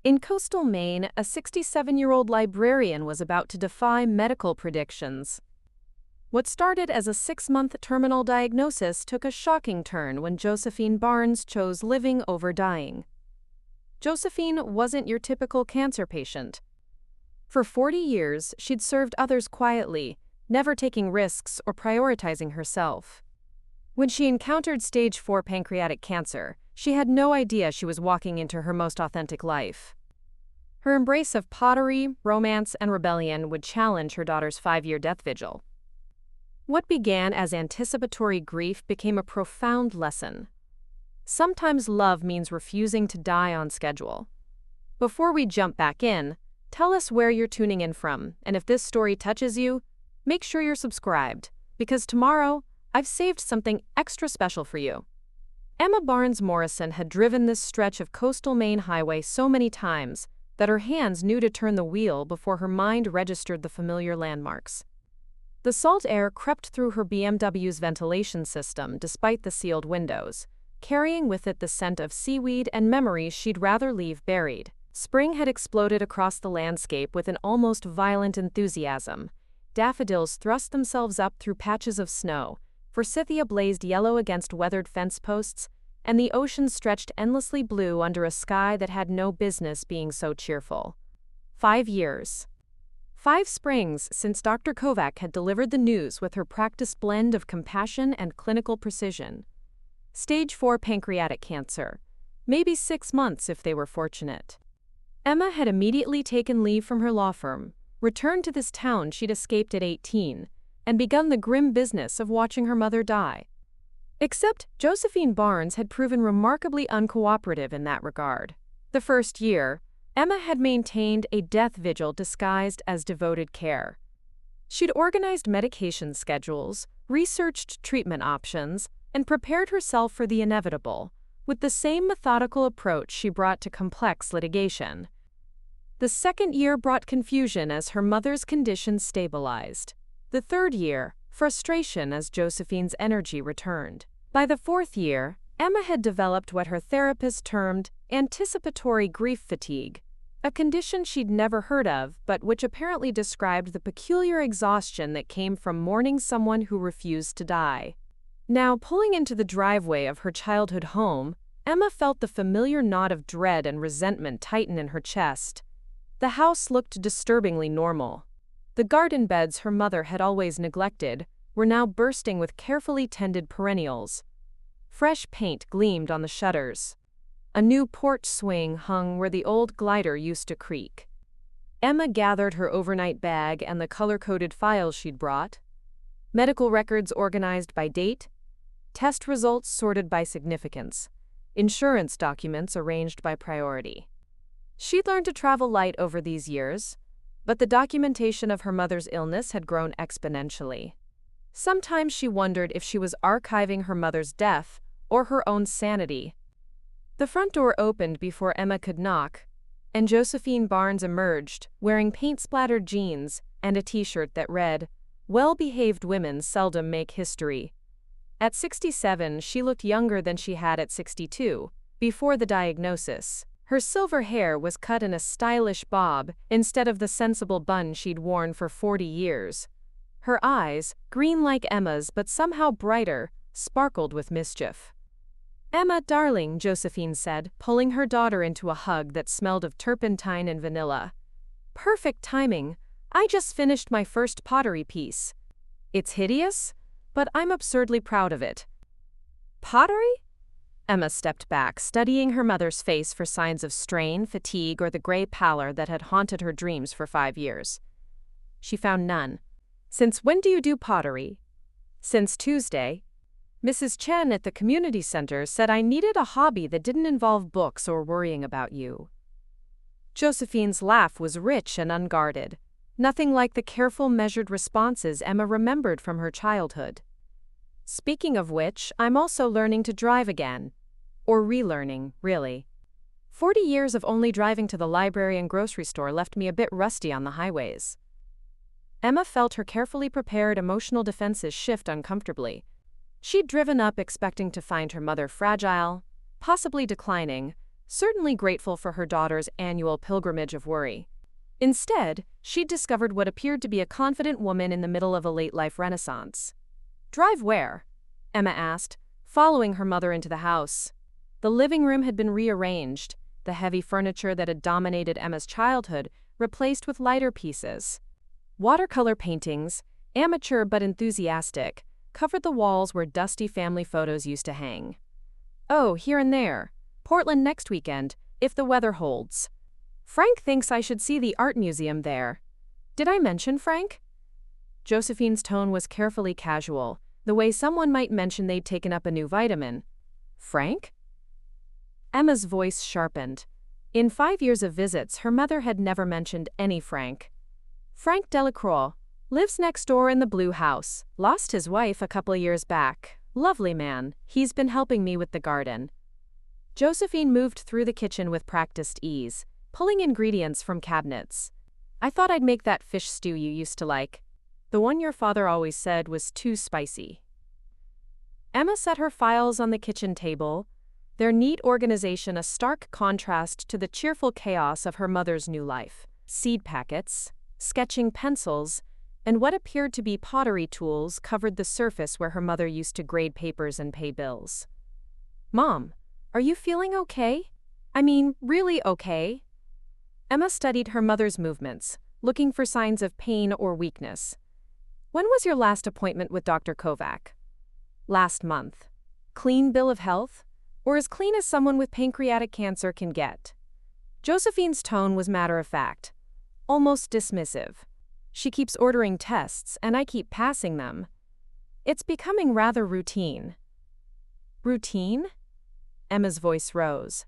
In coastal Maine, a 67-year-old librarian was about to defy medical predictions. What started as a 6-month terminal diagnosis took a shocking turn when Josephine Barnes chose living over dying. Josephine wasn't your typical cancer patient. For 40 years, she'd served others quietly, never taking risks or prioritizing herself. When she encountered stage 4 pancreatic cancer, she had no idea she was walking into her most authentic life. Her embrace of pottery, romance, and rebellion would challenge her daughter's 5-year death vigil. What began as anticipatory grief became a profound lesson. Sometimes love means refusing to die on schedule. Before we jump back in, tell us where you're tuning in from, and if this story touches you, make sure you're subscribed, because tomorrow, I've saved something extra special for you. Emma Barnes Morrison had driven this stretch of coastal Maine highway so many times that her hands knew to turn the wheel before her mind registered the familiar landmarks. The salt air crept through her BMW's ventilation system despite the sealed windows, carrying with it the scent of seaweed and memories she'd rather leave buried. Spring had exploded across the landscape with an almost violent enthusiasm. Daffodils thrust themselves up through patches of snow, forsythia blazed yellow against weathered fence posts, and the ocean stretched endlessly blue under a sky that had no business being so cheerful. 5 years. 5 springs since Dr. Kovac had delivered the news with her practiced blend of compassion and clinical precision. Stage 4 pancreatic cancer. Maybe 6 months if they were fortunate. Emma had immediately taken leave from her law firm, returned to this town she'd escaped at 18, and begun the grim business of watching her mother die. Except Josephine Barnes had proven remarkably uncooperative in that regard. The first year, Emma had maintained a death vigil disguised as devoted care. She'd organized medication schedules, researched treatment options, and prepared herself for the inevitable, with the same methodical approach she brought to complex litigation. The second year brought confusion as her mother's condition stabilized. The third year, frustration as Josephine's energy returned. By the 4th year, Emma had developed what her therapist termed anticipatory grief fatigue, a condition she'd never heard of but which apparently described the peculiar exhaustion that came from mourning someone who refused to die. Now, pulling into the driveway of her childhood home, Emma felt the familiar knot of dread and resentment tighten in her chest. The house looked disturbingly normal. The garden beds her mother had always neglected were now bursting with carefully tended perennials. Fresh paint gleamed on the shutters. A new porch swing hung where the old glider used to creak. Emma gathered her overnight bag and the color-coded files she'd brought. Medical records organized by date, test results sorted by significance, insurance documents arranged by priority. She'd learned to travel light over these years, but the documentation of her mother's illness had grown exponentially. Sometimes she wondered if she was archiving her mother's death or her own sanity. The front door opened before Emma could knock, and Josephine Barnes emerged, wearing paint-splattered jeans and a t-shirt that read, "Well-behaved women seldom make history." At 67, she looked younger than she had at 62, before the diagnosis. Her silver hair was cut in a stylish bob instead of the sensible bun she'd worn for 40 years. Her eyes, green like Emma's but somehow brighter, sparkled with mischief. "Emma, darling," Josephine said, pulling her daughter into a hug that smelled of turpentine and vanilla. "Perfect timing. I just finished my first pottery piece. It's hideous, but I'm absurdly proud of it." "Pottery?" Emma stepped back, studying her mother's face for signs of strain, fatigue, or the gray pallor that had haunted her dreams for 5 years. She found none. "Since when do you do pottery?" "Since Tuesday. Mrs. Chen at the community center said I needed a hobby that didn't involve books or worrying about you." Josephine's laugh was rich and unguarded, nothing like the careful, measured responses Emma remembered from her childhood. "Speaking of which, I'm also learning to drive again. Or relearning, really. 40 years of only driving to the library and grocery store left me a bit rusty on the highways." Emma felt her carefully prepared emotional defenses shift uncomfortably. She'd driven up expecting to find her mother fragile, possibly declining, certainly grateful for her daughter's annual pilgrimage of worry. Instead, she'd discovered what appeared to be a confident woman in the middle of a late-life renaissance. "Drive where?" Emma asked, following her mother into the house. The living room had been rearranged, the heavy furniture that had dominated Emma's childhood replaced with lighter pieces. Watercolor paintings, amateur but enthusiastic, covered the walls where dusty family photos used to hang. "Oh, here and there. Portland next weekend, if the weather holds. Frank thinks I should see the art museum there. Did I mention Frank?" Josephine's tone was carefully casual, the way someone might mention they'd taken up a new vitamin. "Frank?" Emma's voice sharpened. In 5 years of visits, her mother had never mentioned any Frank. "Frank Delacroix. Lives next door in the blue house. Lost his wife a couple years back. Lovely man. He's been helping me with the garden." Josephine moved through the kitchen with practiced ease, pulling ingredients from cabinets. "I thought I'd make that fish stew you used to like. The one your father always said was too spicy." Emma set her files on the kitchen table, their neat organization a stark contrast to the cheerful chaos of her mother's new life. Seed packets, sketching pencils, and what appeared to be pottery tools covered the surface where her mother used to grade papers and pay bills. "Mom, are you feeling okay? I mean, really okay?" Emma studied her mother's movements, looking for signs of pain or weakness. "When was your last appointment with Dr. Kovac?" "Last month." "Clean bill of health? Or as clean as someone with pancreatic cancer can get?" Josephine's tone was matter-of-fact, almost dismissive. "She keeps ordering tests, and I keep passing them. It's becoming rather routine." "Routine?" Emma's voice rose.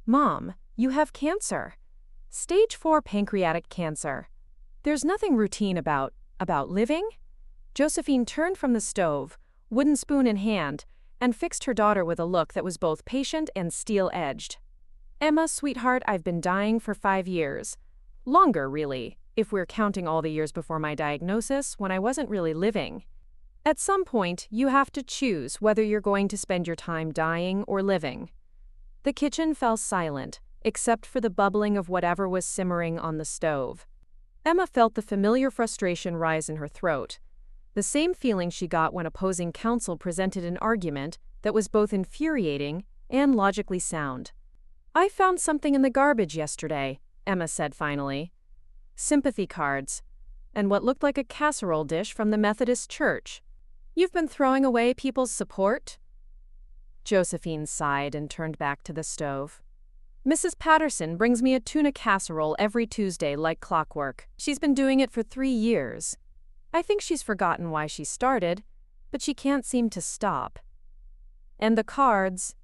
"Mom, you have cancer. Stage 4 pancreatic cancer. There's nothing routine about living?" Josephine turned from the stove, wooden spoon in hand, and fixed her daughter with a look that was both patient and steel-edged. "Emma, sweetheart, I've been dying for 5 years. Longer, really, if we're counting all the years before my diagnosis when I wasn't really living. At some point, you have to choose whether you're going to spend your time dying or living." The kitchen fell silent, except for the bubbling of whatever was simmering on the stove. Emma felt the familiar frustration rise in her throat, the same feeling she got when opposing counsel presented an argument that was both infuriating and logically sound. "I found something in the garbage yesterday," Emma said finally. "Sympathy cards, and what looked like a casserole dish from the Methodist church. You've been throwing away people's support?" Josephine sighed and turned back to the stove. "Mrs. Patterson brings me a tuna casserole every Tuesday like clockwork. She's been doing it for 3 years. I think she's forgotten why she started, but she can't seem to stop. And the cards?"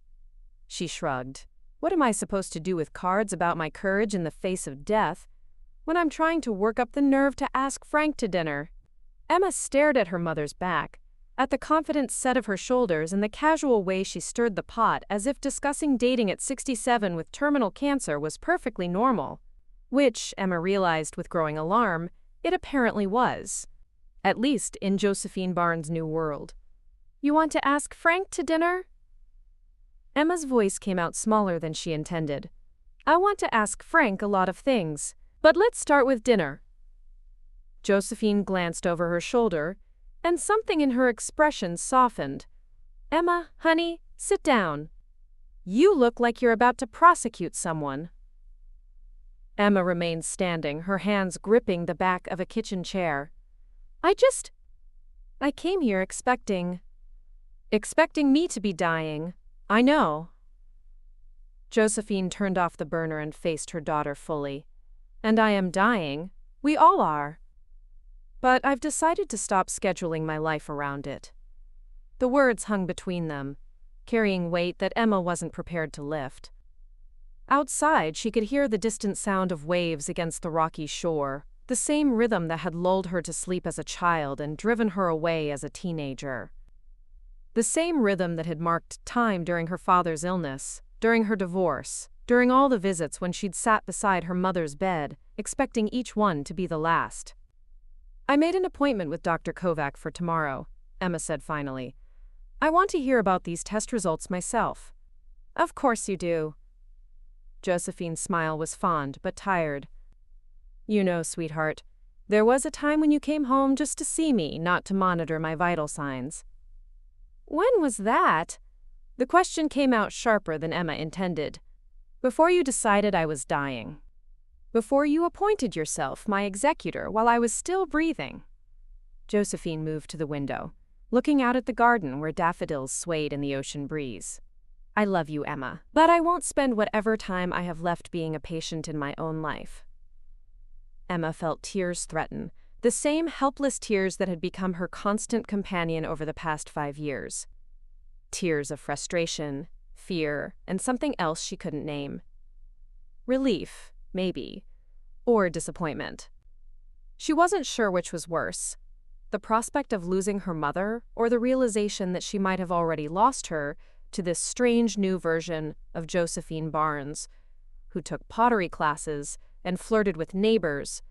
She shrugged. "What am I supposed to do with cards about my courage in the face of death when I'm trying to work up the nerve to ask Frank to dinner?" Emma stared at her mother's back, at the confident set of her shoulders and the casual way she stirred the pot as if discussing dating at 67 with terminal cancer was perfectly normal. Which, Emma realized with growing alarm, it apparently was. At least in Josephine Barnes' new world. "You want to ask Frank to dinner?" Emma's voice came out smaller than she intended. "I want to ask Frank a lot of things, but let's start with dinner." Josephine glanced over her shoulder, and something in her expression softened. "Emma, honey, sit down. You look like you're about to prosecute someone." Emma remained standing, her hands gripping the back of a kitchen chair. I came here expecting me to be dying. I know." Josephine turned off the burner and faced her daughter fully. "And I am dying. We all are. But I've decided to stop scheduling my life around it." The words hung between them, carrying weight that Emma wasn't prepared to lift. Outside, she could hear the distant sound of waves against the rocky shore, the same rhythm that had lulled her to sleep as a child and driven her away as a teenager. The same rhythm that had marked time during her father's illness, during her divorce, during all the visits when she'd sat beside her mother's bed, expecting each one to be the last. "I made an appointment with Dr. Kovac for tomorrow," Emma said finally. "I want to hear about these test results myself." "Of course you do." Josephine's smile was fond but tired. You know, sweetheart, there was a time when you came home just to see me, not to monitor my vital signs. When was that? The question came out sharper than Emma intended. Before you decided I was dying. Before you appointed yourself my executor while I was still breathing. Josephine moved to the window, looking out at the garden where daffodils swayed in the ocean breeze. I love you, Emma, but I won't spend whatever time I have left being a patient in my own life. Emma felt tears threaten, the same helpless tears that had become her constant companion over the past 5 years. Tears of frustration, fear, and something else she couldn't name. Relief, maybe, or disappointment. She wasn't sure which was worse, the prospect of losing her mother or the realization that she might have already lost her to this strange new version of Josephine Barnes, who took pottery classes and flirted with neighbors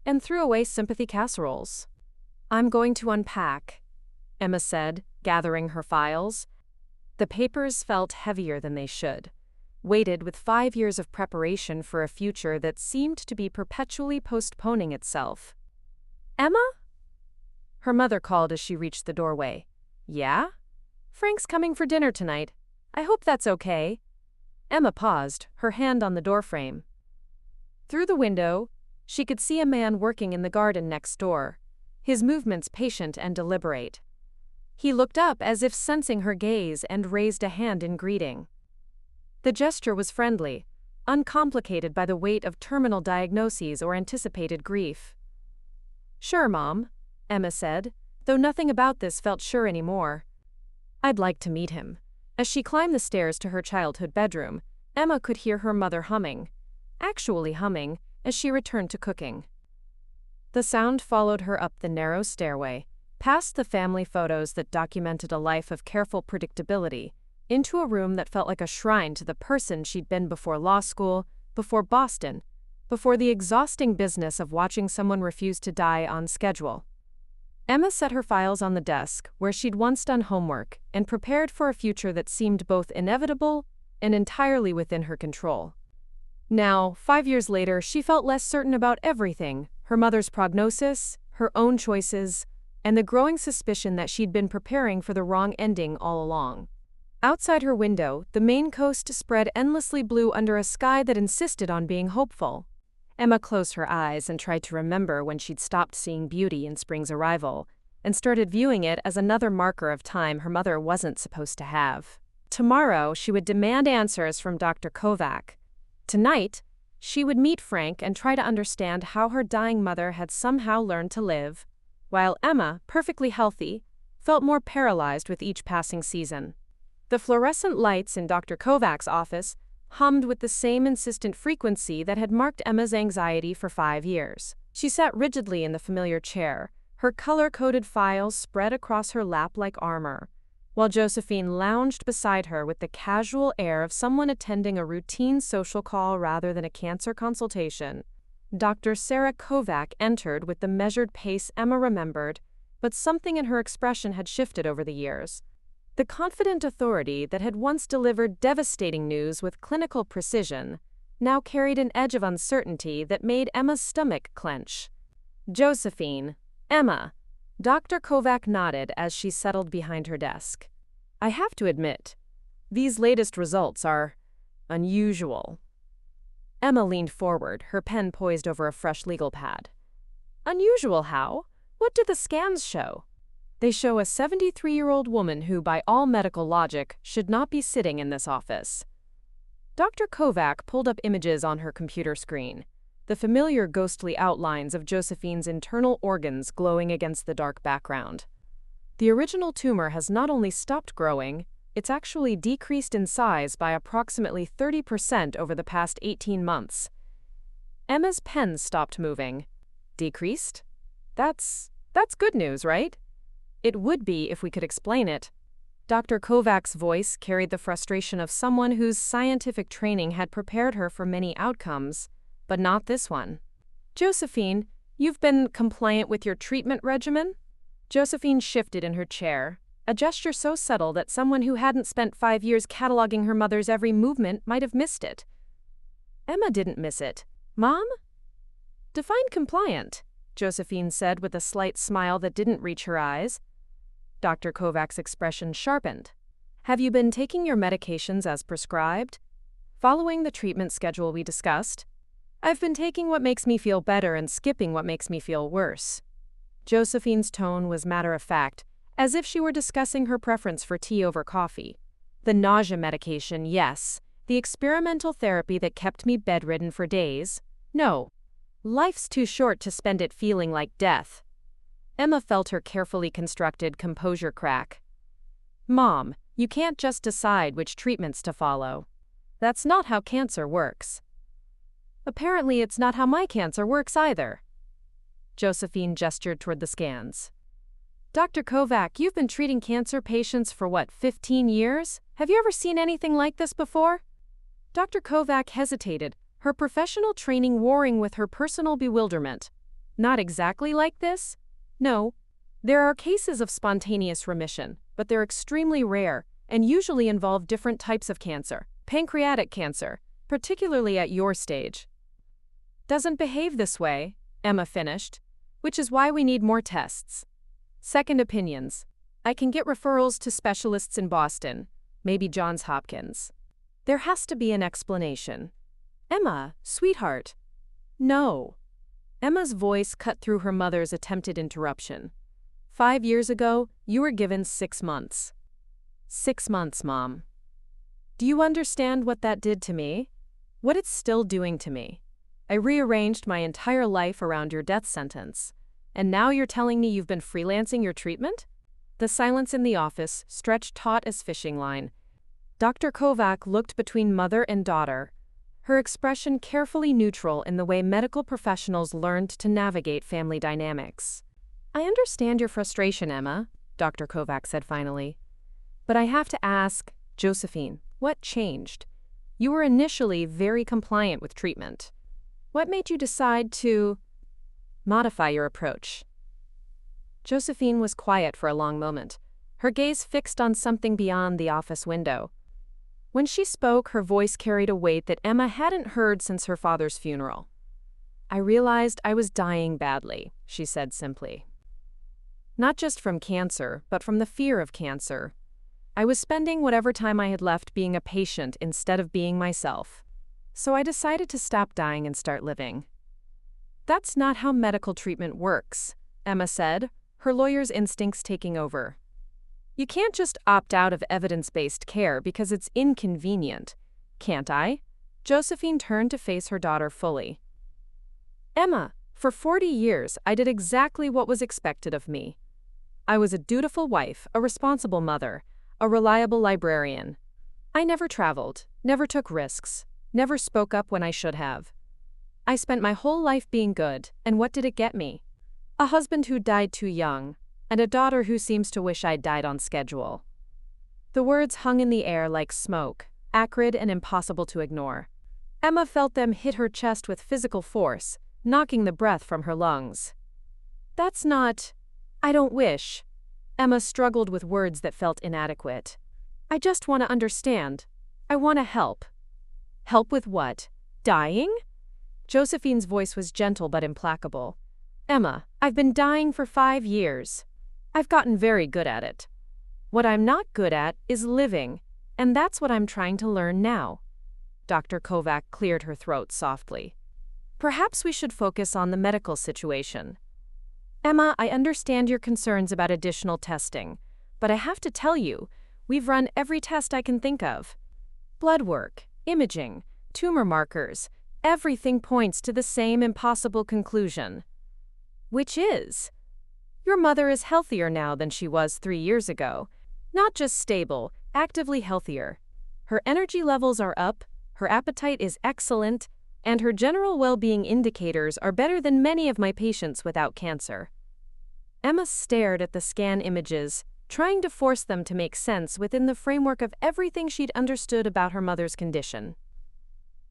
and threw away sympathy casseroles. I'm going to unpack, Emma said, gathering her files. The papers felt heavier than they should, weighted with 5 years of preparation for a future that seemed to be perpetually postponing itself. Emma? Her mother called as she reached the doorway. Yeah? Frank's coming for dinner tonight. I hope that's okay. Emma paused, her hand on the doorframe. Through the window, she could see a man working in the garden next door, his movements patient and deliberate. He looked up as if sensing her gaze and raised a hand in greeting. The gesture was friendly, uncomplicated by the weight of terminal diagnoses or anticipated grief. Sure, Mom, Emma said, though nothing about this felt sure anymore. I'd like to meet him. As she climbed the stairs to her childhood bedroom, Emma could hear her mother humming, actually humming, as she returned to cooking. The sound followed her up the narrow stairway, past the family photos that documented a life of careful predictability, into a room that felt like a shrine to the person she'd been before law school, before Boston, before the exhausting business of watching someone refuse to die on schedule. Emma set her files on the desk where she'd once done homework and prepared for a future that seemed both inevitable and entirely within her control. Now, 5 years later, she felt less certain about everything, her mother's prognosis, her own choices, and the growing suspicion that she'd been preparing for the wrong ending all along. Outside her window, the Maine coast spread endlessly blue under a sky that insisted on being hopeful. Emma closed her eyes and tried to remember when she'd stopped seeing beauty in spring's arrival, and started viewing it as another marker of time her mother wasn't supposed to have. Tomorrow, she would demand answers from Dr. Kovac. Tonight, she would meet Frank and try to understand how her dying mother had somehow learned to live, while Emma, perfectly healthy, felt more paralyzed with each passing season. The fluorescent lights in Dr. Kovac's office hummed with the same insistent frequency that had marked Emma's anxiety for 5 years. She sat rigidly in the familiar chair, her color-coded files spread across her lap like armor, while Josephine lounged beside her with the casual air of someone attending a routine social call rather than a cancer consultation. Dr. Sarah Kovac entered with the measured pace Emma remembered, but something in her expression had shifted over the years. The confident authority that had once delivered devastating news with clinical precision now carried an edge of uncertainty that made Emma's stomach clench. Josephine, Emma. Dr. Kovac nodded as she settled behind her desk. I have to admit, these latest results are unusual. Emma leaned forward, her pen poised over a fresh legal pad. Unusual how? What do the scans show? They show a 73-year-old woman who, by all medical logic, should not be sitting in this office. Dr. Kovac pulled up images on her computer screen, the familiar ghostly outlines of Josephine's internal organs glowing against the dark background. The original tumor has not only stopped growing, it's actually decreased in size by approximately 30% over the past 18 months. Emma's pen stopped moving. Decreased? That's good news, right? It would be if we could explain it. Dr. Kovac's voice carried the frustration of someone whose scientific training had prepared her for many outcomes, but not this one. Josephine, you've been compliant with your treatment regimen? Josephine shifted in her chair, a gesture so subtle that someone who hadn't spent 5 years cataloging her mother's every movement might have missed it. Emma didn't miss it. Mom? Define compliant, Josephine said with a slight smile that didn't reach her eyes. Dr. Kovac's expression sharpened. Have you been taking your medications as prescribed? Following the treatment schedule we discussed? I've been taking what makes me feel better and skipping what makes me feel worse. Josephine's tone was matter-of-fact, as if she were discussing her preference for tea over coffee. The nausea medication, yes. The experimental therapy that kept me bedridden for days, no. Life's too short to spend it feeling like death. Emma felt her carefully constructed composure crack. Mom, you can't just decide which treatments to follow. That's not how cancer works. Apparently, it's not how my cancer works either. Josephine gestured toward the scans. Dr. Kovac, you've been treating cancer patients for 15 years? Have you ever seen anything like this before? Dr. Kovac hesitated, her professional training warring with her personal bewilderment. Not exactly like this? No. There are cases of spontaneous remission, but they're extremely rare and usually involve different types of cancer, pancreatic cancer, particularly at your stage. Doesn't behave this way, Emma finished, which is why we need more tests. Second opinions. I can get referrals to specialists in Boston, maybe Johns Hopkins. There has to be an explanation. Emma, sweetheart. No. Emma's voice cut through her mother's attempted interruption. 5 years ago, you were given 6 months. 6 months, Mom. Do you understand what that did to me? What it's still doing to me? I rearranged my entire life around your death sentence. And now you're telling me you've been freelancing your treatment? The silence in the office stretched taut as fishing line. Dr. Kovac looked between mother and daughter, her expression carefully neutral in the way medical professionals learned to navigate family dynamics. I understand your frustration, Emma, Dr. Kovac said finally. But I have to ask, Josephine, what changed? You were initially very compliant with treatment. What made you decide to modify your approach? Josephine was quiet for a long moment, her gaze fixed on something beyond the office window. When she spoke, her voice carried a weight that Emma hadn't heard since her father's funeral. I realized I was dying badly, she said simply. Not just from cancer, but from the fear of cancer. I was spending whatever time I had left being a patient instead of being myself. So I decided to stop dying and start living. That's not how medical treatment works, Emma said, her lawyer's instincts taking over. You can't just opt out of evidence-based care because it's inconvenient, can't I? Josephine turned to face her daughter fully. Emma, for 40 years I did exactly what was expected of me. I was a dutiful wife, a responsible mother, a reliable librarian. I never traveled, never took risks, never spoke up when I should have. I spent my whole life being good, and what did it get me? A husband who died too young, and a daughter who seems to wish I'd died on schedule. The words hung in the air like smoke, acrid and impossible to ignore. Emma felt them hit her chest with physical force, knocking the breath from her lungs. That's not... I don't wish. Emma struggled with words that felt inadequate. I just want to understand. I want to help. Help with what? Dying? Josephine's voice was gentle but implacable. Emma, I've been dying for 5 years. I've gotten very good at it. What I'm not good at is living, and that's what I'm trying to learn now. Dr. Kovac cleared her throat softly. Perhaps we should focus on the medical situation. Emma, I understand your concerns about additional testing, but I have to tell you, we've run every test I can think of. Blood work, imaging, tumor markers, everything points to the same impossible conclusion. Which is, your mother is healthier now than she was 3 years ago. Not just stable, actively healthier. Her energy levels are up, her appetite is excellent, and her general well-being indicators are better than many of my patients without cancer. Emma stared at the scan images, trying to force them to make sense within the framework of everything she'd understood about her mother's condition.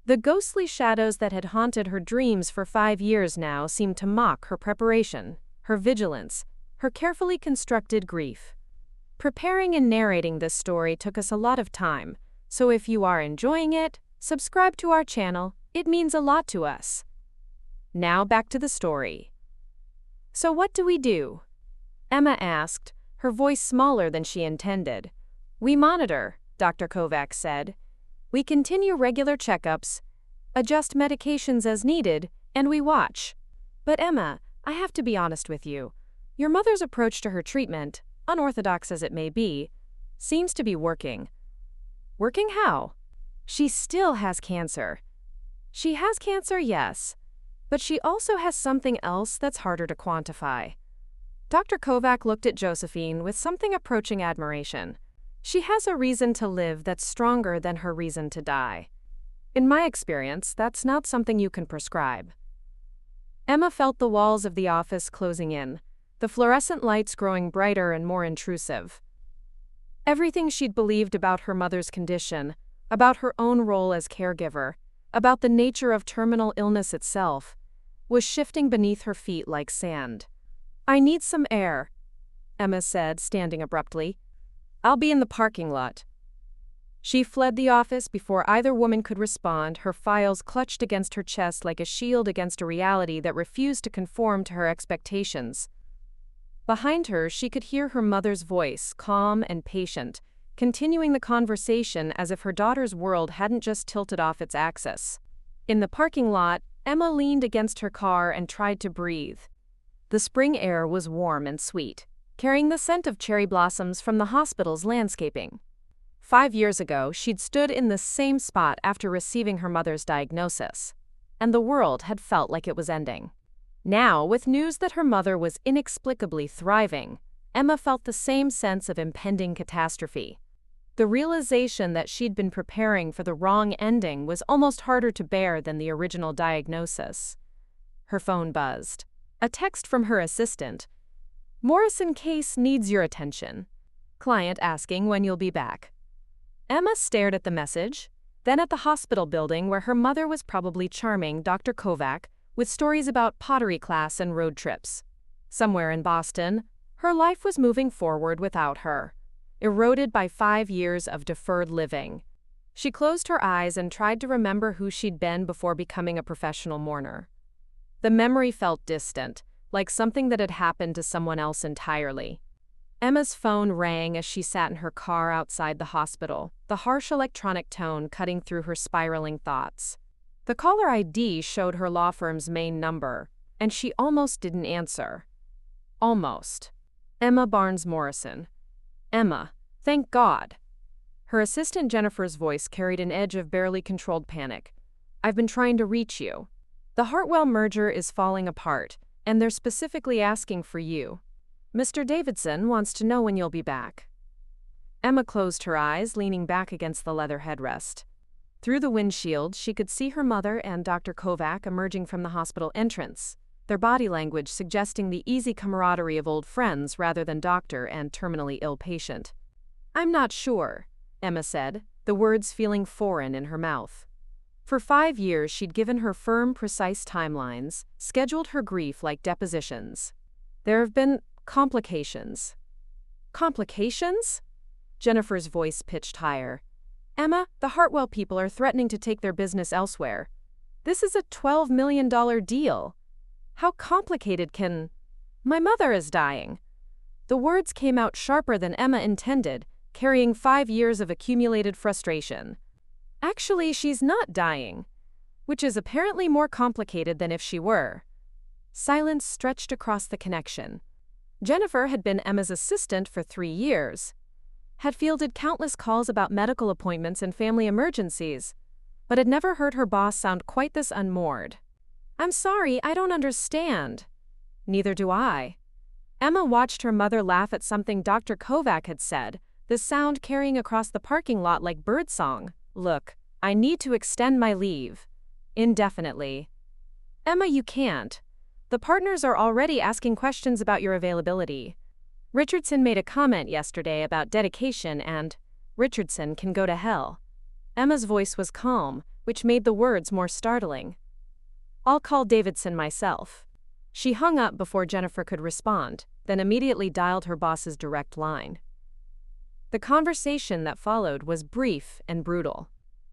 The ghostly shadows that had haunted her dreams for 5 years now seemed to mock her preparation, her vigilance, her carefully constructed grief. Preparing and narrating this story took us a lot of time, so if you are enjoying it, subscribe to our channel It means a lot to us. Now back to the story. So what do we do? Emma asked, her voice smaller than she intended. We monitor, Dr. Kovac said. We continue regular checkups, adjust medications as needed, and we watch. But Emma, I have to be honest with you. Your mother's approach to her treatment, unorthodox as it may be, seems to be working. Working how? She still has cancer. She has cancer, yes, but she also has something else that's harder to quantify. Dr. Kovac looked at Josephine with something approaching admiration. She has a reason to live that's stronger than her reason to die. In my experience, that's not something you can prescribe. Emma felt the walls of the office closing in, the fluorescent lights growing brighter and more intrusive. Everything she'd believed about her mother's condition, about her own role as caregiver, about the nature of terminal illness itself, was shifting beneath her feet like sand. I need some air, Emma said, standing abruptly. I'll be in the parking lot. She fled the office before either woman could respond, her files clutched against her chest like a shield against a reality that refused to conform to her expectations. Behind her, she could hear her mother's voice, calm and patient, continuing the conversation as if her daughter's world hadn't just tilted off its axis. In the parking lot, Emma leaned against her car and tried to breathe. The spring air was warm and sweet, carrying the scent of cherry blossoms from the hospital's landscaping. 5 years ago, she'd stood in the same spot after receiving her mother's diagnosis, and the world had felt like it was ending. Now, with news that her mother was inexplicably thriving, Emma felt the same sense of impending catastrophe. The realization that she'd been preparing for the wrong ending was almost harder to bear than the original diagnosis. Her phone buzzed. A text from her assistant. Morrison case needs your attention. Client asking when you'll be back. Emma stared at the message, then at the hospital building where her mother was probably charming Dr. Kovac with stories about pottery class and road trips. Somewhere in Boston, her life was moving forward without her, eroded by 5 years of deferred living. She closed her eyes and tried to remember who she'd been before becoming a professional mourner. The memory felt distant, like something that had happened to someone else entirely. Emma's phone rang as she sat in her car outside the hospital, the harsh electronic tone cutting through her spiraling thoughts. The caller ID showed her law firm's main number, and she almost didn't answer. Almost. Emma Barnes Morrison. Emma, thank God. Her assistant Jennifer's voice carried an edge of barely controlled panic. I've been trying to reach you. The Hartwell merger is falling apart, and they're specifically asking for you. Mr. Davidson wants to know when you'll be back. Emma closed her eyes, leaning back against the leather headrest. Through the windshield, she could see her mother and Dr. Kovac emerging from the hospital entrance, their body language suggesting the easy camaraderie of old friends rather than doctor and terminally ill patient. I'm not sure, Emma said, the words feeling foreign in her mouth. For 5 years, she'd given her firm, precise timelines, scheduled her grief like depositions. There have been complications. Complications? Jennifer's voice pitched higher. Emma, the Hartwell people are threatening to take their business elsewhere. This is a $12 million deal. How complicated can... My mother is dying. The words came out sharper than Emma intended, carrying 5 years of accumulated frustration. Actually, she's not dying, which is apparently more complicated than if she were. Silence stretched across the connection. Jennifer had been Emma's assistant for 3 years, had fielded countless calls about medical appointments and family emergencies, but had never heard her boss sound quite this unmoored. I'm sorry, I don't understand. Neither do I. Emma watched her mother laugh at something Dr. Kovac had said, the sound carrying across the parking lot like birdsong. Look, I need to extend my leave. Indefinitely. Emma, you can't. The partners are already asking questions about your availability. Richardson made a comment yesterday about dedication and Richardson can go to hell. Emma's voice was calm, which made the words more startling. I'll call Davidson myself. She hung up before Jennifer could respond, then immediately dialed her boss's direct line. The conversation that followed was brief and brutal.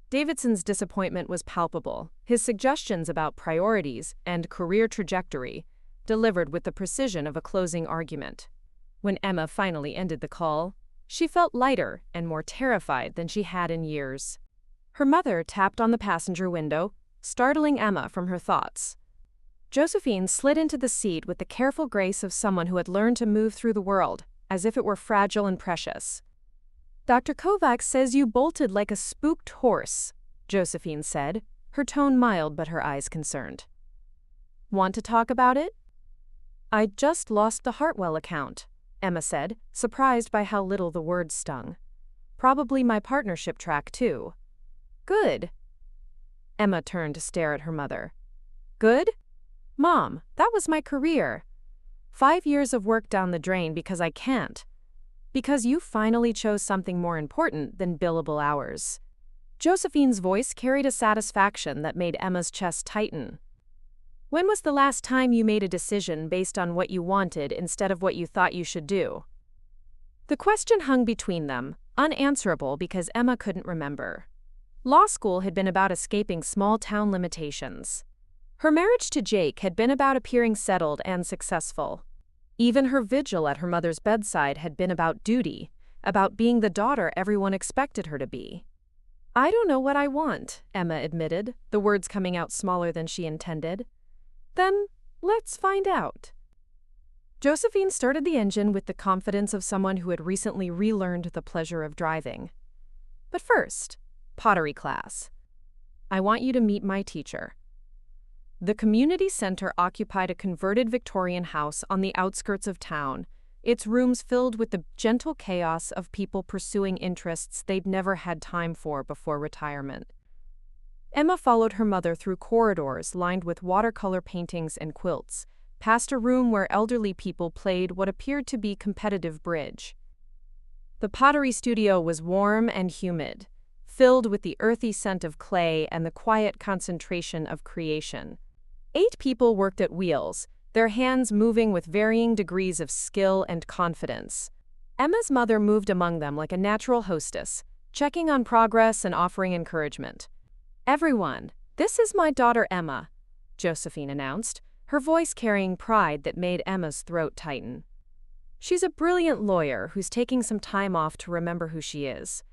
Davidson's disappointment was palpable, his suggestions about priorities and career trajectory delivered with the precision of a closing argument. When Emma finally ended the call, she felt lighter and more terrified than she had in years. Her mother tapped on the passenger window, startling Emma from her thoughts. Josephine slid into the seat with the careful grace of someone who had learned to move through the world, as if it were fragile and precious. "Dr. Kovacs says you bolted like a spooked horse," Josephine said, her tone mild but her eyes concerned. "Want to talk about it?" "I just lost the Hartwell account," Emma said, surprised by how little the words stung. "Probably my partnership track, too." "Good." Emma turned to stare at her mother. "Good? Mom, that was my career. 5 years of work down the drain because I can't. Because you finally chose something more important than billable hours." Josephine's voice carried a satisfaction that made Emma's chest tighten. "When was the last time you made a decision based on what you wanted instead of what you thought you should do?" The question hung between them, unanswerable because Emma couldn't remember. Law school had been about escaping small-town limitations. Her marriage to Jake had been about appearing settled and successful. Even her vigil at her mother's bedside had been about duty, about being the daughter everyone expected her to be. "I don't know what I want," Emma admitted, the words coming out smaller than she intended. "Then, let's find out." Josephine started the engine with the confidence of someone who had recently relearned the pleasure of driving. "But first, pottery class. I want you to meet my teacher." The community center occupied a converted Victorian house on the outskirts of town, its rooms filled with the gentle chaos of people pursuing interests they'd never had time for before retirement. Emma followed her mother through corridors lined with watercolor paintings and quilts, past a room where elderly people played what appeared to be competitive bridge. The pottery studio was warm and humid, filled with the earthy scent of clay and the quiet concentration of creation. 8 people worked at wheels, their hands moving with varying degrees of skill and confidence. Emma's mother moved among them like a natural hostess, checking on progress and offering encouragement. "Everyone, this is my daughter Emma," Josephine announced, her voice carrying pride that made Emma's throat tighten. "She's a brilliant lawyer who's taking some time off to remember who she is."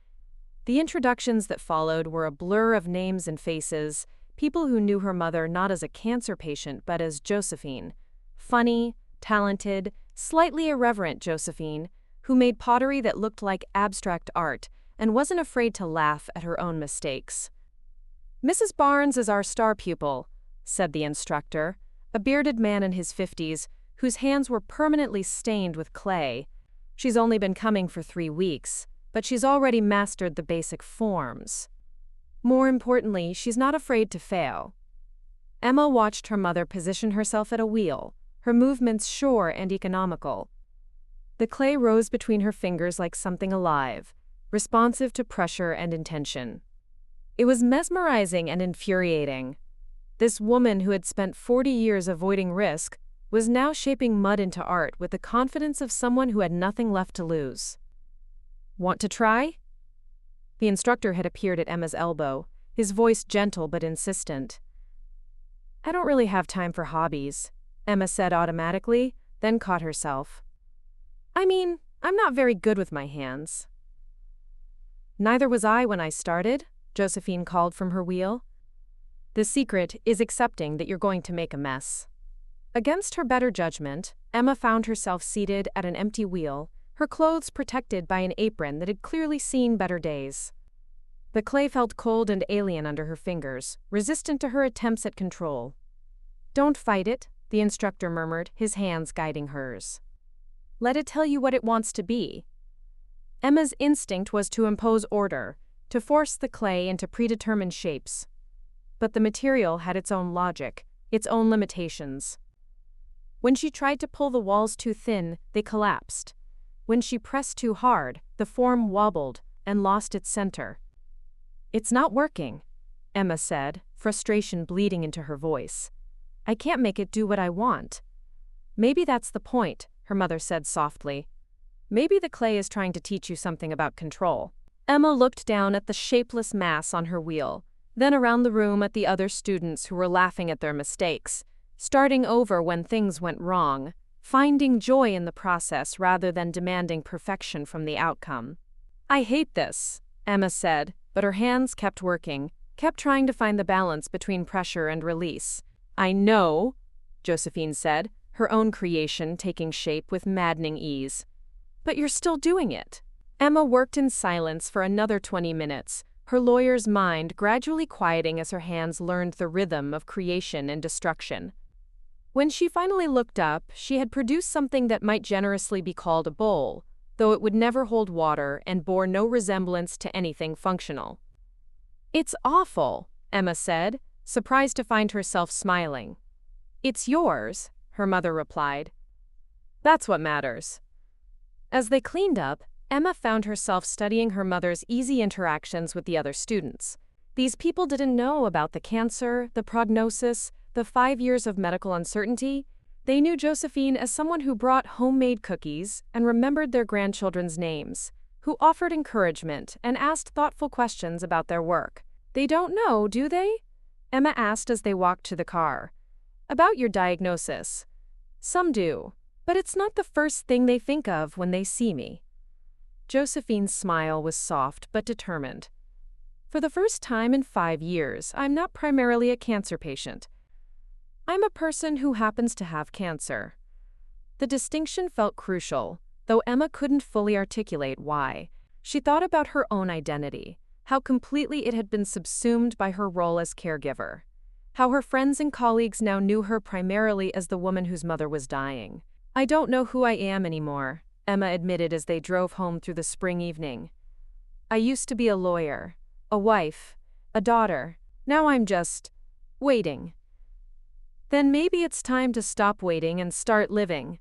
The introductions that followed were a blur of names and faces, people who knew her mother not as a cancer patient but as Josephine. Funny, talented, slightly irreverent Josephine, who made pottery that looked like abstract art and wasn't afraid to laugh at her own mistakes. "Mrs. Barnes is our star pupil," said the instructor, a bearded man in his 50s, whose hands were permanently stained with clay. "She's only been coming for 3 weeks, but she's already mastered the basic forms. More importantly, she's not afraid to fail." Emma watched her mother position herself at a wheel, her movements sure and economical. The clay rose between her fingers like something alive, responsive to pressure and intention. It was mesmerizing and infuriating. This woman who had spent 40 years avoiding risk was now shaping mud into art with the confidence of someone who had nothing left to lose. "Want to try?" The instructor had appeared at Emma's elbow, his voice gentle but insistent. "I don't really have time for hobbies," Emma said automatically, then caught herself. "I mean, I'm not very good with my hands." "Neither was I when I started," Josephine called from her wheel. "The secret is accepting that you're going to make a mess." Against her better judgment, Emma found herself seated at an empty wheel, her clothes protected by an apron that had clearly seen better days. The clay felt cold and alien under her fingers, resistant to her attempts at control. "Don't fight it," the instructor murmured, his hands guiding hers. "Let it tell you what it wants to be." Emma's instinct was to impose order, to force the clay into predetermined shapes. But the material had its own logic, its own limitations. When she tried to pull the walls too thin, they collapsed. When she pressed too hard, the form wobbled and lost its center. "It's not working," Emma said, frustration bleeding into her voice. "I can't make it do what I want." "Maybe that's the point," her mother said softly. "Maybe the clay is trying to teach you something about control." Emma looked down at the shapeless mass on her wheel, then around the room at the other students who were laughing at their mistakes, starting over when things went wrong, finding joy in the process rather than demanding perfection from the outcome. "I hate this," Emma said, but her hands kept working, kept trying to find the balance between pressure and release. "I know," Josephine said, her own creation taking shape with maddening ease. "But you're still doing it." Emma worked in silence for another 20 minutes, her lawyer's mind gradually quieting as her hands learned the rhythm of creation and destruction. When she finally looked up, she had produced something that might generously be called a bowl, though it would never hold water and bore no resemblance to anything functional. "It's awful," Emma said, surprised to find herself smiling. "It's yours," her mother replied. "That's what matters." As they cleaned up, Emma found herself studying her mother's easy interactions with the other students. These people didn't know about the cancer, the prognosis, the 5 years of medical uncertainty. They knew Josephine as someone who brought homemade cookies and remembered their grandchildren's names, who offered encouragement and asked thoughtful questions about their work. "They don't know, do they?" Emma asked as they walked to the car. "About your diagnosis." "Some do, but it's not the first thing they think of when they see me." Josephine's smile was soft but determined. "For the first time in 5 years, I'm not primarily a cancer patient. I'm a person who happens to have cancer." The distinction felt crucial, though Emma couldn't fully articulate why. She thought about her own identity, how completely it had been subsumed by her role as caregiver, how her friends and colleagues now knew her primarily as the woman whose mother was dying. "I don't know who I am anymore," Emma admitted as they drove home through the spring evening. "I used to be a lawyer, a wife, a daughter. Now I'm just waiting." "Then maybe it's time to stop waiting and start living,"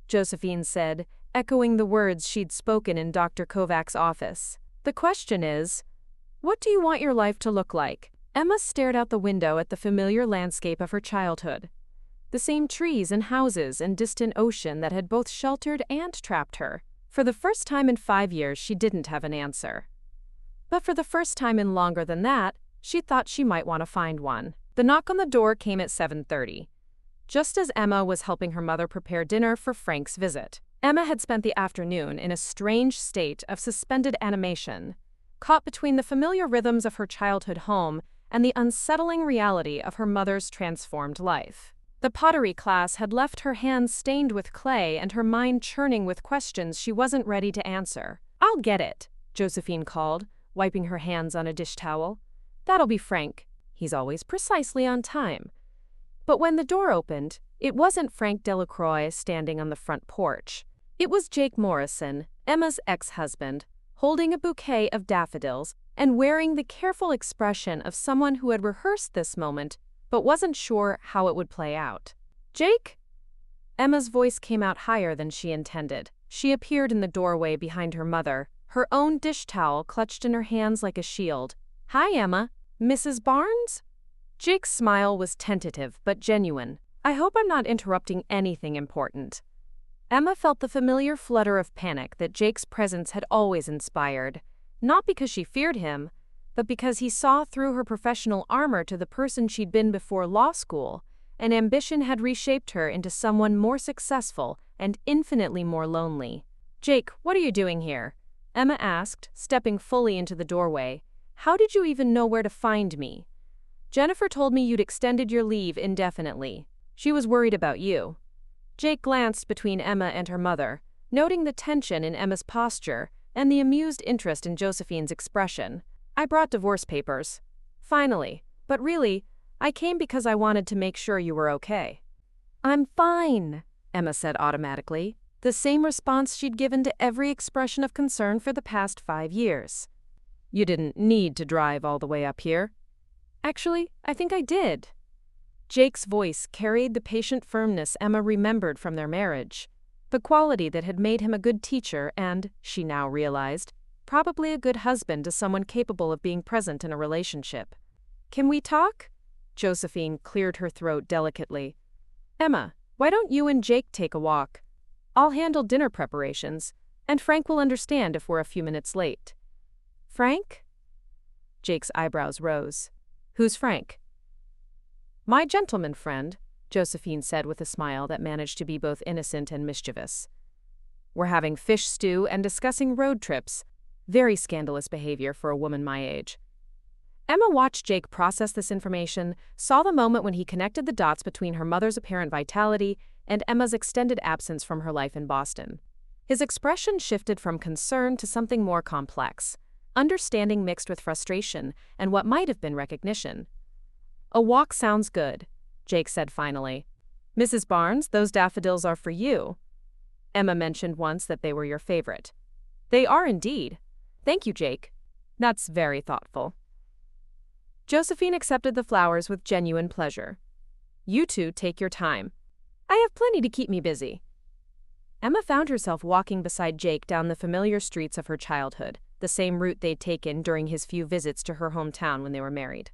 Josephine said, echoing the words she'd spoken in Dr. Kovac's office. "The question is, what do you want your life to look like?" Emma stared out the window at the familiar landscape of her childhood. The same trees and houses and distant ocean that had both sheltered and trapped her. For the first time in 5 years, she didn't have an answer. But for the first time in longer than that, she thought she might want to find one. The knock on the door came at 7:30, just as Emma was helping her mother prepare dinner for Frank's visit. Emma had spent the afternoon in a strange state of suspended animation, caught between the familiar rhythms of her childhood home and the unsettling reality of her mother's transformed life. The pottery class had left her hands stained with clay and her mind churning with questions she wasn't ready to answer. "I'll get it," Josephine called, wiping her hands on a dish towel. "That'll be Frank. He's always precisely on time." But when the door opened, it wasn't Frank Delacroix standing on the front porch. It was Jake Morrison, Emma's ex-husband, holding a bouquet of daffodils and wearing the careful expression of someone who had rehearsed this moment but wasn't sure how it would play out. "Jake?" Emma's voice came out higher than she intended. She appeared in the doorway behind her mother, her own dish towel clutched in her hands like a shield. "Hi, Emma. Mrs. Barnes?" Jake's smile was tentative but genuine. "I hope I'm not interrupting anything important." Emma felt the familiar flutter of panic that Jake's presence had always inspired, not because she feared him, but because he saw through her professional armor to the person she'd been before law school, and ambition had reshaped her into someone more successful and infinitely more lonely. "Jake, what are you doing here?" Emma asked, stepping fully into the doorway. "How did you even know where to find me?" "Jennifer told me you'd extended your leave indefinitely. She was worried about you." Jake glanced between Emma and her mother, noting the tension in Emma's posture and the amused interest in Josephine's expression. "I brought divorce papers. Finally. But really, I came because I wanted to make sure you were okay." "I'm fine," Emma said automatically, the same response she'd given to every expression of concern for the past 5 years. "You didn't need to drive all the way up here." "Actually, I think I did." Jake's voice carried the patient firmness Emma remembered from their marriage, the quality that had made him a good teacher and, she now realized, probably a good husband to someone capable of being present in a relationship. "Can we talk?" Josephine cleared her throat delicately. "Emma, why don't you and Jake take a walk? I'll handle dinner preparations, and Frank will understand if we're a few minutes late." Frank? Jake's eyebrows rose. Who's Frank? My gentleman friend, Josephine said with a smile that managed to be both innocent and mischievous. We're having fish stew and discussing road trips. Very scandalous behavior for a woman my age. Emma watched Jake process this information, saw the moment when he connected the dots between her mother's apparent vitality and Emma's extended absence from her life in Boston. His expression shifted from concern to something more complex, understanding mixed with frustration and what might have been recognition. A walk sounds good, Jake said finally. Mrs. Barnes, those daffodils are for you. Emma mentioned once that they were your favorite. They are indeed. Thank you, Jake. That's very thoughtful. Josephine accepted the flowers with genuine pleasure. You two take your time. I have plenty to keep me busy. Emma found herself walking beside Jake down the familiar streets of her childhood, the same route they'd taken during his few visits to her hometown when they were married.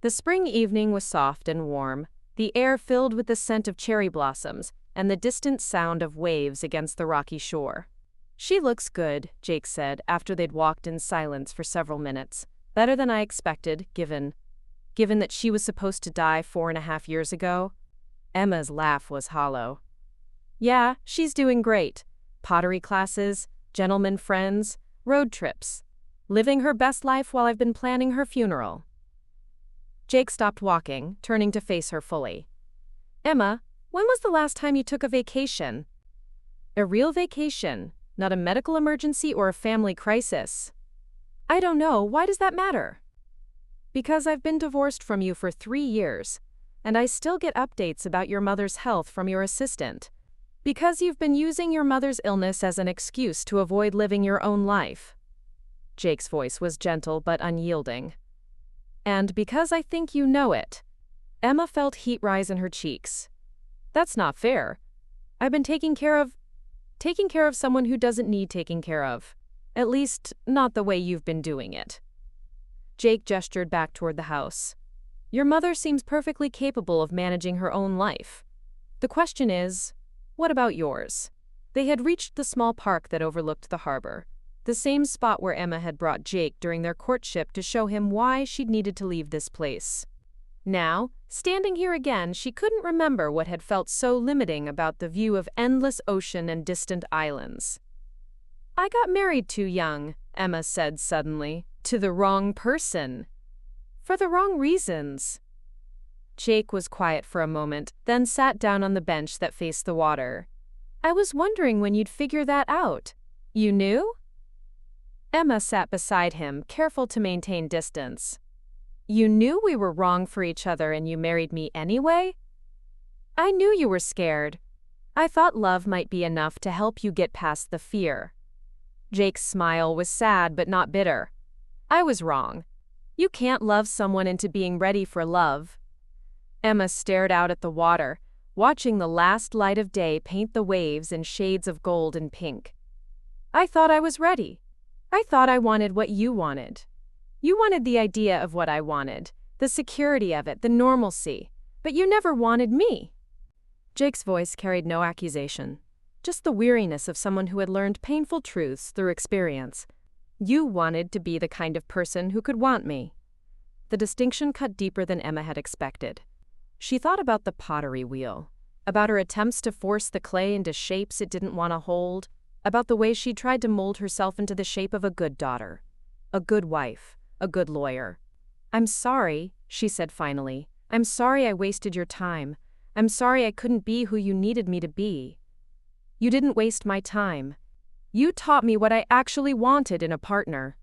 The spring evening was soft and warm, the air filled with the scent of cherry blossoms and the distant sound of waves against the rocky shore. She looks good, Jake said after they'd walked in silence for several minutes. Better than I expected, given that she was supposed to die 4.5 years ago. Emma's laugh was hollow. Yeah, she's doing great. Pottery classes, gentlemen friends, road trips. Living her best life while I've been planning her funeral. Jake stopped walking, turning to face her fully. Emma, when was the last time you took a vacation? A real vacation, not a medical emergency or a family crisis. I don't know, why does that matter? Because I've been divorced from you for 3 years, and I still get updates about your mother's health from your assistant. Because you've been using your mother's illness as an excuse to avoid living your own life. Jake's voice was gentle but unyielding. And because I think you know it. Emma felt heat rise in her cheeks. That's not fair. I've been taking care of someone who doesn't need taking care of. At least, not the way you've been doing it. Jake gestured back toward the house. Your mother seems perfectly capable of managing her own life. The question is, what about yours? They had reached the small park that overlooked the harbor, the same spot where Emma had brought Jake during their courtship to show him why she'd needed to leave this place. Now, standing here again, she couldn't remember what had felt so limiting about the view of endless ocean and distant islands. I got married too young, Emma said suddenly, to the wrong person. For the wrong reasons. Jake was quiet for a moment, then sat down on the bench that faced the water. I was wondering when you'd figure that out. You knew? Emma sat beside him, careful to maintain distance. You knew we were wrong for each other and you married me anyway? I knew you were scared. I thought love might be enough to help you get past the fear. Jake's smile was sad but not bitter. I was wrong. You can't love someone into being ready for love. Emma stared out at the water, watching the last light of day paint the waves in shades of gold and pink. I thought I was ready. I thought I wanted what you wanted. You wanted the idea of what I wanted, the security of it, the normalcy, but you never wanted me. Jake's voice carried no accusation, just the weariness of someone who had learned painful truths through experience. You wanted to be the kind of person who could want me. The distinction cut deeper than Emma had expected. She thought about the pottery wheel, about her attempts to force the clay into shapes it didn't want to hold, about the way she tried to mold herself into the shape of a good daughter, a good wife, a good lawyer. I'm sorry, she said finally. I'm sorry I wasted your time. I'm sorry I couldn't be who you needed me to be. You didn't waste my time. You taught me what I actually wanted in a partner.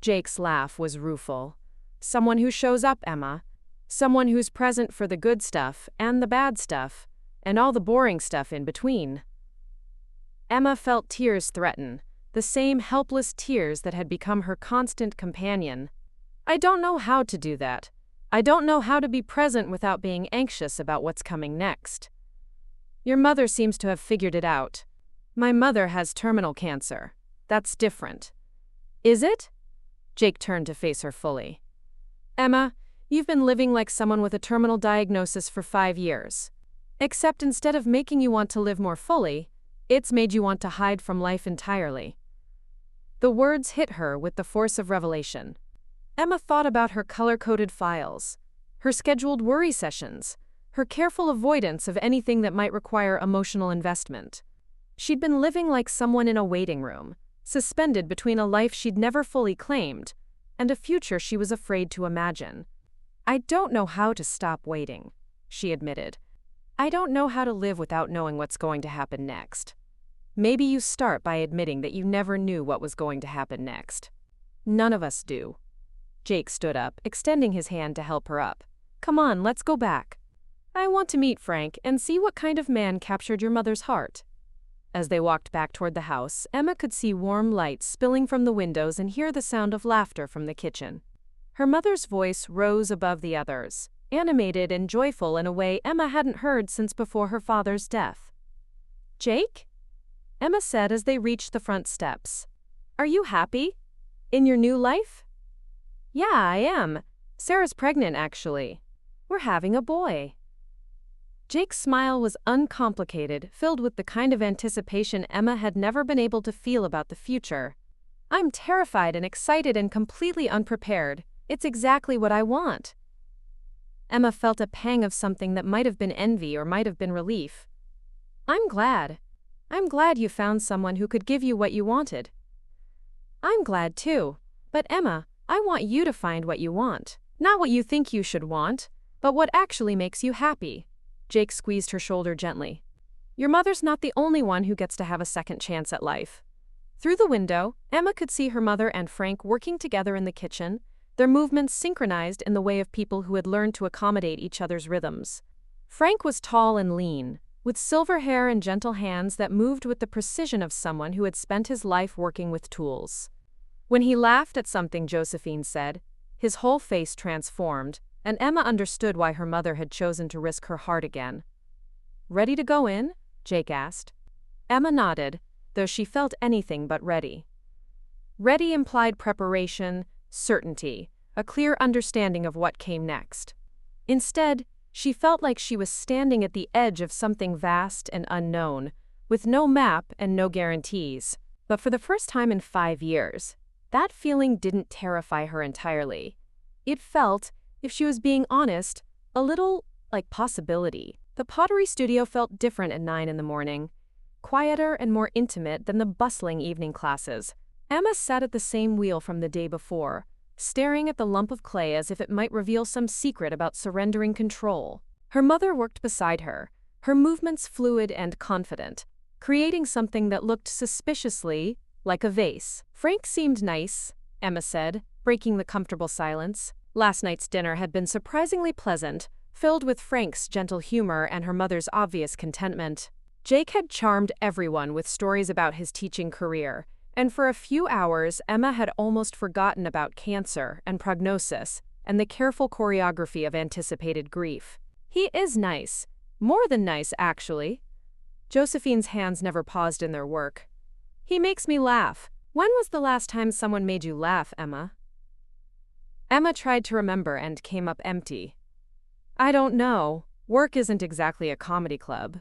Jake's laugh was rueful. Someone who shows up, Emma. Someone who's present for the good stuff and the bad stuff, and all the boring stuff in between. Emma felt tears threaten, the same helpless tears that had become her constant companion. I don't know how to do that. I don't know how to be present without being anxious about what's coming next. Your mother seems to have figured it out. My mother has terminal cancer. That's different. Is it? Jake turned to face her fully. Emma, you've been living like someone with a terminal diagnosis for 5 years. Except instead of making you want to live more fully, it's made you want to hide from life entirely. The words hit her with the force of revelation. Emma thought about her color-coded files, her scheduled worry sessions, her careful avoidance of anything that might require emotional investment. She'd been living like someone in a waiting room, suspended between a life she'd never fully claimed and a future she was afraid to imagine. "I don't know how to stop waiting," she admitted. "I don't know how to live without knowing what's going to happen next." Maybe you start by admitting that you never knew what was going to happen next. None of us do. Jake stood up, extending his hand to help her up. "Come on, let's go back. I want to meet Frank and see what kind of man captured your mother's heart." As they walked back toward the house, Emma could see warm lights spilling from the windows and hear the sound of laughter from the kitchen. Her mother's voice rose above the others, animated and joyful in a way Emma hadn't heard since before her father's death. "Jake?" Emma said as they reached the front steps. "Are you happy? In your new life?" "Yeah, I am. Sarah's pregnant, actually. We're having a boy." Jake's smile was uncomplicated, filled with the kind of anticipation Emma had never been able to feel about the future. "I'm terrified and excited and completely unprepared. It's exactly what I want." Emma felt a pang of something that might have been envy or might have been relief. I'm glad you found someone who could give you what you wanted." "I'm glad too. But Emma, I want you to find what you want. Not what you think you should want, but what actually makes you happy." Jake squeezed her shoulder gently. "Your mother's not the only one who gets to have a second chance at life." Through the window, Emma could see her mother and Frank working together in the kitchen, their movements synchronized in the way of people who had learned to accommodate each other's rhythms. Frank was tall and lean, with silver hair and gentle hands that moved with the precision of someone who had spent his life working with tools. When he laughed at something Josephine said, his whole face transformed, and Emma understood why her mother had chosen to risk her heart again. "Ready to go in?" Jake asked. Emma nodded, though she felt anything but ready. Ready implied preparation, certainty, a clear understanding of what came next. Instead, she felt like she was standing at the edge of something vast and unknown, with no map and no guarantees. But for the first time in 5 years, that feeling didn't terrify her entirely. It felt, if she was being honest, a little like possibility. The pottery studio felt different at 9 in the morning, quieter and more intimate than the bustling evening classes. Emma sat at the same wheel from the day before, staring at the lump of clay as if it might reveal some secret about surrendering control. Her mother worked beside her, her movements fluid and confident, creating something that looked suspiciously like a vase. "Frank seemed nice," Emma said, breaking the comfortable silence. Last night's dinner had been surprisingly pleasant, filled with Frank's gentle humor and her mother's obvious contentment. Jake had charmed everyone with stories about his teaching career, and for a few hours Emma had almost forgotten about cancer and prognosis and the careful choreography of anticipated grief. "He is nice. More than nice, actually." Josephine's hands never paused in their work. "He makes me laugh. When was the last time someone made you laugh, Emma?" Emma tried to remember and came up empty. "I don't know. Work isn't exactly a comedy club.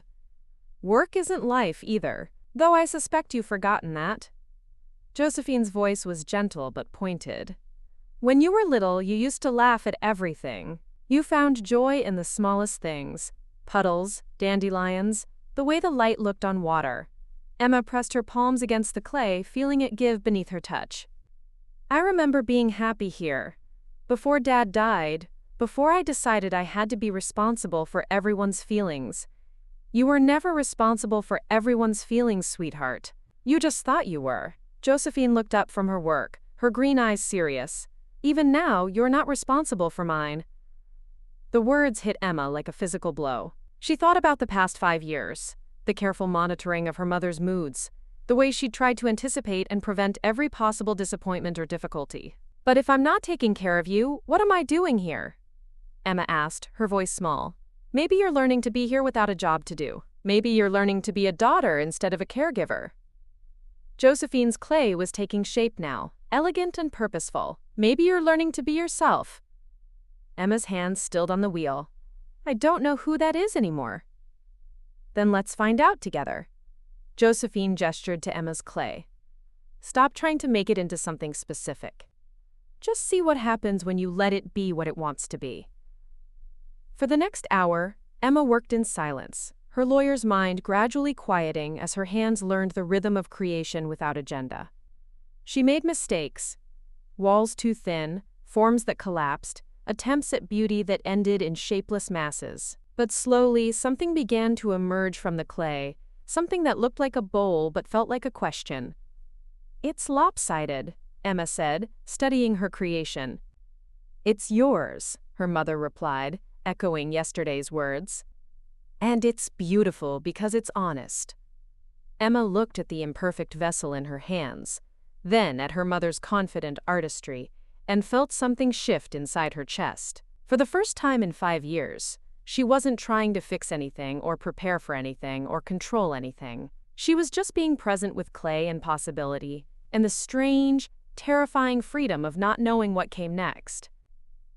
Work isn't life either, though I suspect you've forgotten that." Josephine's voice was gentle but pointed. "When you were little, you used to laugh at everything. You found joy in the smallest things. Puddles, dandelions, the way the light looked on water." Emma pressed her palms against the clay, feeling it give beneath her touch. "I remember being happy here. Before Dad died, before I decided I had to be responsible for everyone's feelings." "You were never responsible for everyone's feelings, sweetheart. You just thought you were." Josephine looked up from her work, her green eyes serious. "Even now, you're not responsible for mine." The words hit Emma like a physical blow. She thought about the past 5 years, the careful monitoring of her mother's moods, the way she'd tried to anticipate and prevent every possible disappointment or difficulty. "But if I'm not taking care of you, what am I doing here?" Emma asked, her voice small. "Maybe you're learning to be here without a job to do. Maybe you're learning to be a daughter instead of a caregiver." Josephine's clay was taking shape now, elegant and purposeful. "Maybe you're learning to be yourself." Emma's hands stilled on the wheel. "I don't know who that is anymore." "Then let's find out together." Josephine gestured to Emma's clay. Stop trying to make it into something specific. Just see what happens when you let it be what it wants to be. For the next hour, Emma worked in silence, her lawyer's mind gradually quieting as her hands learned the rhythm of creation without agenda. She made mistakes, walls too thin, forms that collapsed, attempts at beauty that ended in shapeless masses. But slowly, something began to emerge from the clay, something that looked like a bowl but felt like a question. "It's lopsided," Emma said, studying her creation. "It's yours," her mother replied, echoing yesterday's words. "And it's beautiful because it's honest." Emma looked at the imperfect vessel in her hands, then at her mother's confident artistry, and felt something shift inside her chest. For the first time in 5 years, she wasn't trying to fix anything or prepare for anything or control anything. She was just being present with clay and possibility, and the strange, terrifying freedom of not knowing what came next.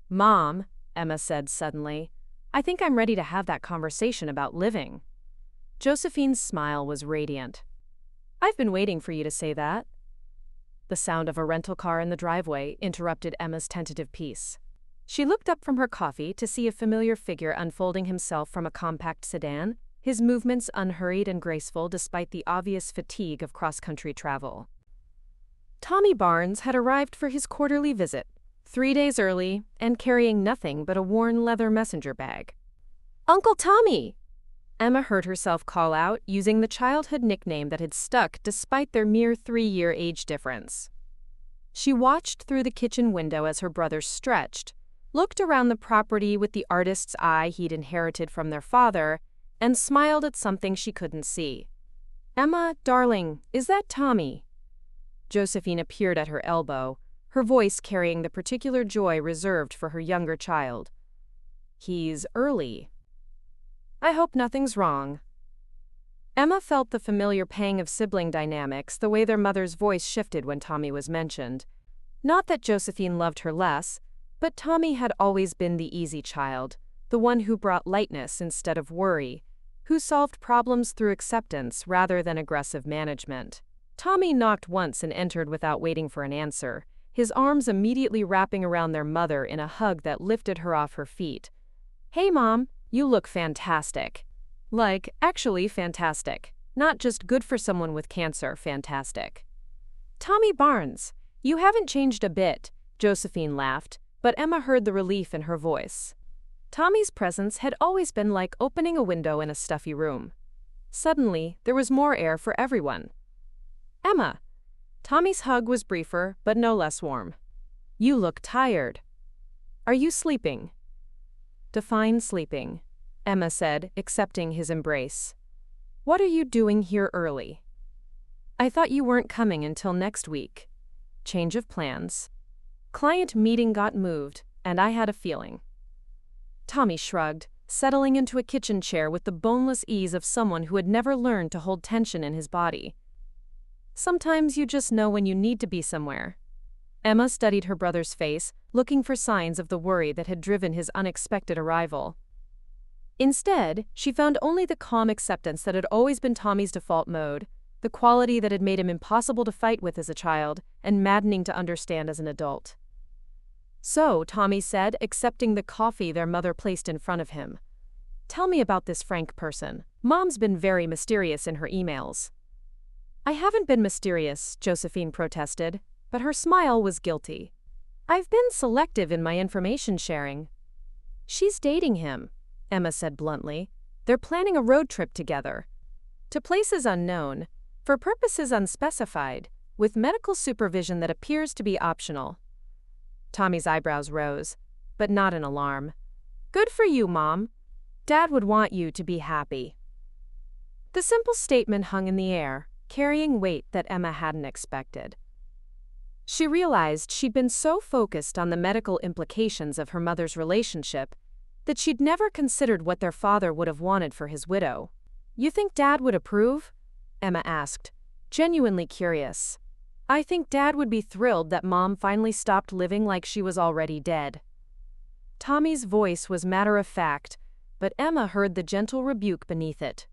"Mom," Emma said suddenly, "I think I'm ready to have that conversation about living." Josephine's smile was radiant. "I've been waiting for you to say that." The sound of a rental car in the driveway interrupted Emma's tentative peace. She looked up from her coffee to see a familiar figure unfolding himself from a compact sedan, his movements unhurried and graceful despite the obvious fatigue of cross-country travel. Tommy Barnes had arrived for his quarterly visit, 3 days early, and carrying nothing but a worn leather messenger bag. "Uncle Tommy!" Emma heard herself call out, using the childhood nickname that had stuck despite their mere 3-year age difference. She watched through the kitchen window as her brothers stretched, looked around the property with the artist's eye he'd inherited from their father, and smiled at something she couldn't see. "Emma, darling, is that Tommy?" Josephine appeared at her elbow, her voice carrying the particular joy reserved for her younger child. "He's early. I hope nothing's wrong." Emma felt the familiar pang of sibling dynamics the way their mother's voice shifted when Tommy was mentioned. Not that Josephine loved her less, but Tommy had always been the easy child, the one who brought lightness instead of worry, who solved problems through acceptance rather than aggressive management. Tommy knocked once and entered without waiting for an answer, his arms immediately wrapping around their mother in a hug that lifted her off her feet. "Hey, Mom, you look fantastic." Like, actually fantastic. Not just good for someone with cancer, fantastic. "Tommy Barnes, you haven't changed a bit," Josephine laughed, but Emma heard the relief in her voice. Tommy's presence had always been like opening a window in a stuffy room. Suddenly, there was more air for everyone. "Emma." Tommy's hug was briefer, but no less warm. "You look tired. Are you sleeping?" "Define sleeping," Emma said, accepting his embrace. "What are you doing here early?" "I thought you weren't coming until next week." Change of plans. "Client meeting got moved, and I had a feeling." Tommy shrugged, settling into a kitchen chair with the boneless ease of someone who had never learned to hold tension in his body. "Sometimes you just know when you need to be somewhere." Emma studied her brother's face, looking for signs of the worry that had driven his unexpected arrival. Instead, she found only the calm acceptance that had always been Tommy's default mode, the quality that had made him impossible to fight with as a child and maddening to understand as an adult. "So," Tommy said, accepting the coffee their mother placed in front of him. "Tell me about this Frank person. Mom's been very mysterious in her emails." "I haven't been mysterious," Josephine protested, but her smile was guilty. "I've been selective in my information sharing." "She's dating him," Emma said bluntly. "They're planning a road trip together. To places unknown, for purposes unspecified, with medical supervision that appears to be optional." Tommy's eyebrows rose, but not in alarm. "Good for you, Mom. Dad would want you to be happy." The simple statement hung in the air, carrying weight that Emma hadn't expected. She realized she'd been so focused on the medical implications of her mother's relationship that she'd never considered what their father would have wanted for his widow. "You think Dad would approve?" Emma asked, genuinely curious. "I think Dad would be thrilled that Mom finally stopped living like she was already dead." Tommy's voice was matter-of-fact, but Emma heard the gentle rebuke beneath it.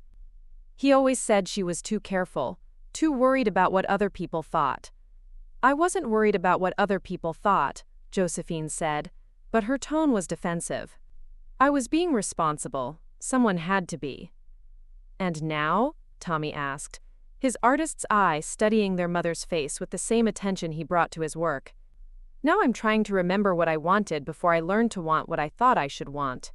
"He always said she was too careful, too worried about what other people thought. I wasn't worried about what other people thought, Josephine said, but her tone was defensive. I was being responsible. Someone had to be. And now? Tommy asked, his artist's eye studying their mother's face with the same attention he brought to his work. Now I'm trying to remember what I wanted before I learned to want what I thought I should want.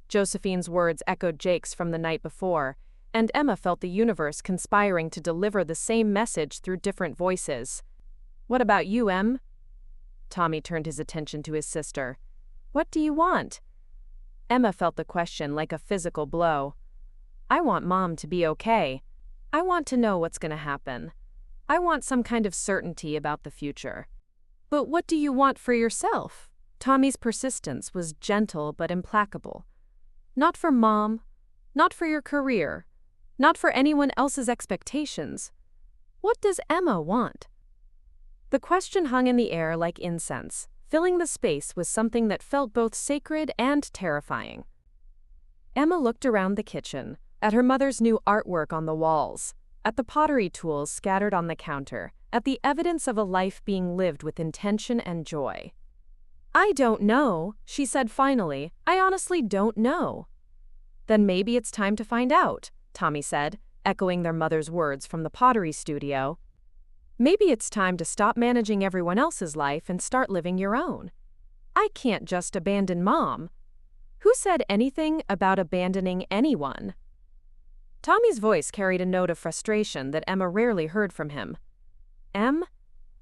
Josephine's words echoed Jake's from the night before, and Emma felt the universe conspiring to deliver the same message through different voices. What about you, Em? Tommy turned his attention to his sister. What do you want? Emma felt the question like a physical blow. I want Mom to be okay. I want to know what's going to happen. I want some kind of certainty about the future. But what do you want for yourself? Tommy's persistence was gentle but implacable. Not for Mom, not for your career, not for anyone else's expectations. What does Emma want? The question hung in the air like incense, filling the space with something that felt both sacred and terrifying. Emma looked around the kitchen, at her mother's new artwork on the walls, at the pottery tools scattered on the counter, at the evidence of a life being lived with intention and joy. I don't know, she said finally. I honestly don't know. Then maybe it's time to find out, Tommy said, echoing their mother's words from the pottery studio. Maybe it's time to stop managing everyone else's life and start living your own. I can't just abandon Mom. Who said anything about abandoning anyone? Tommy's voice carried a note of frustration that Emma rarely heard from him. Em,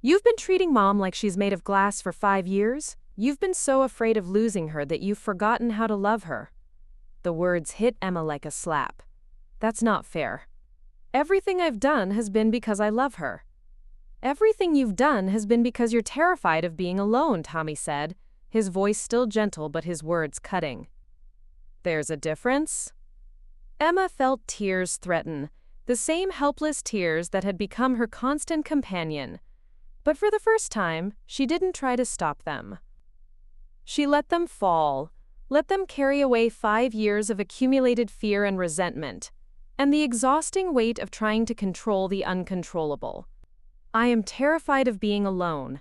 you've been treating Mom like she's made of glass for 5 years? You've been so afraid of losing her that you've forgotten how to love her. The words hit Emma like a slap. That's not fair. Everything I've done has been because I love her. Everything you've done has been because you're terrified of being alone, Tommy said, his voice still gentle but his words cutting. There's a difference? Emma felt tears threaten, the same helpless tears that had become her constant companion. But for the first time, she didn't try to stop them. She let them fall, let them carry away 5 years of accumulated fear and resentment, and the exhausting weight of trying to control the uncontrollable. I am terrified of being alone,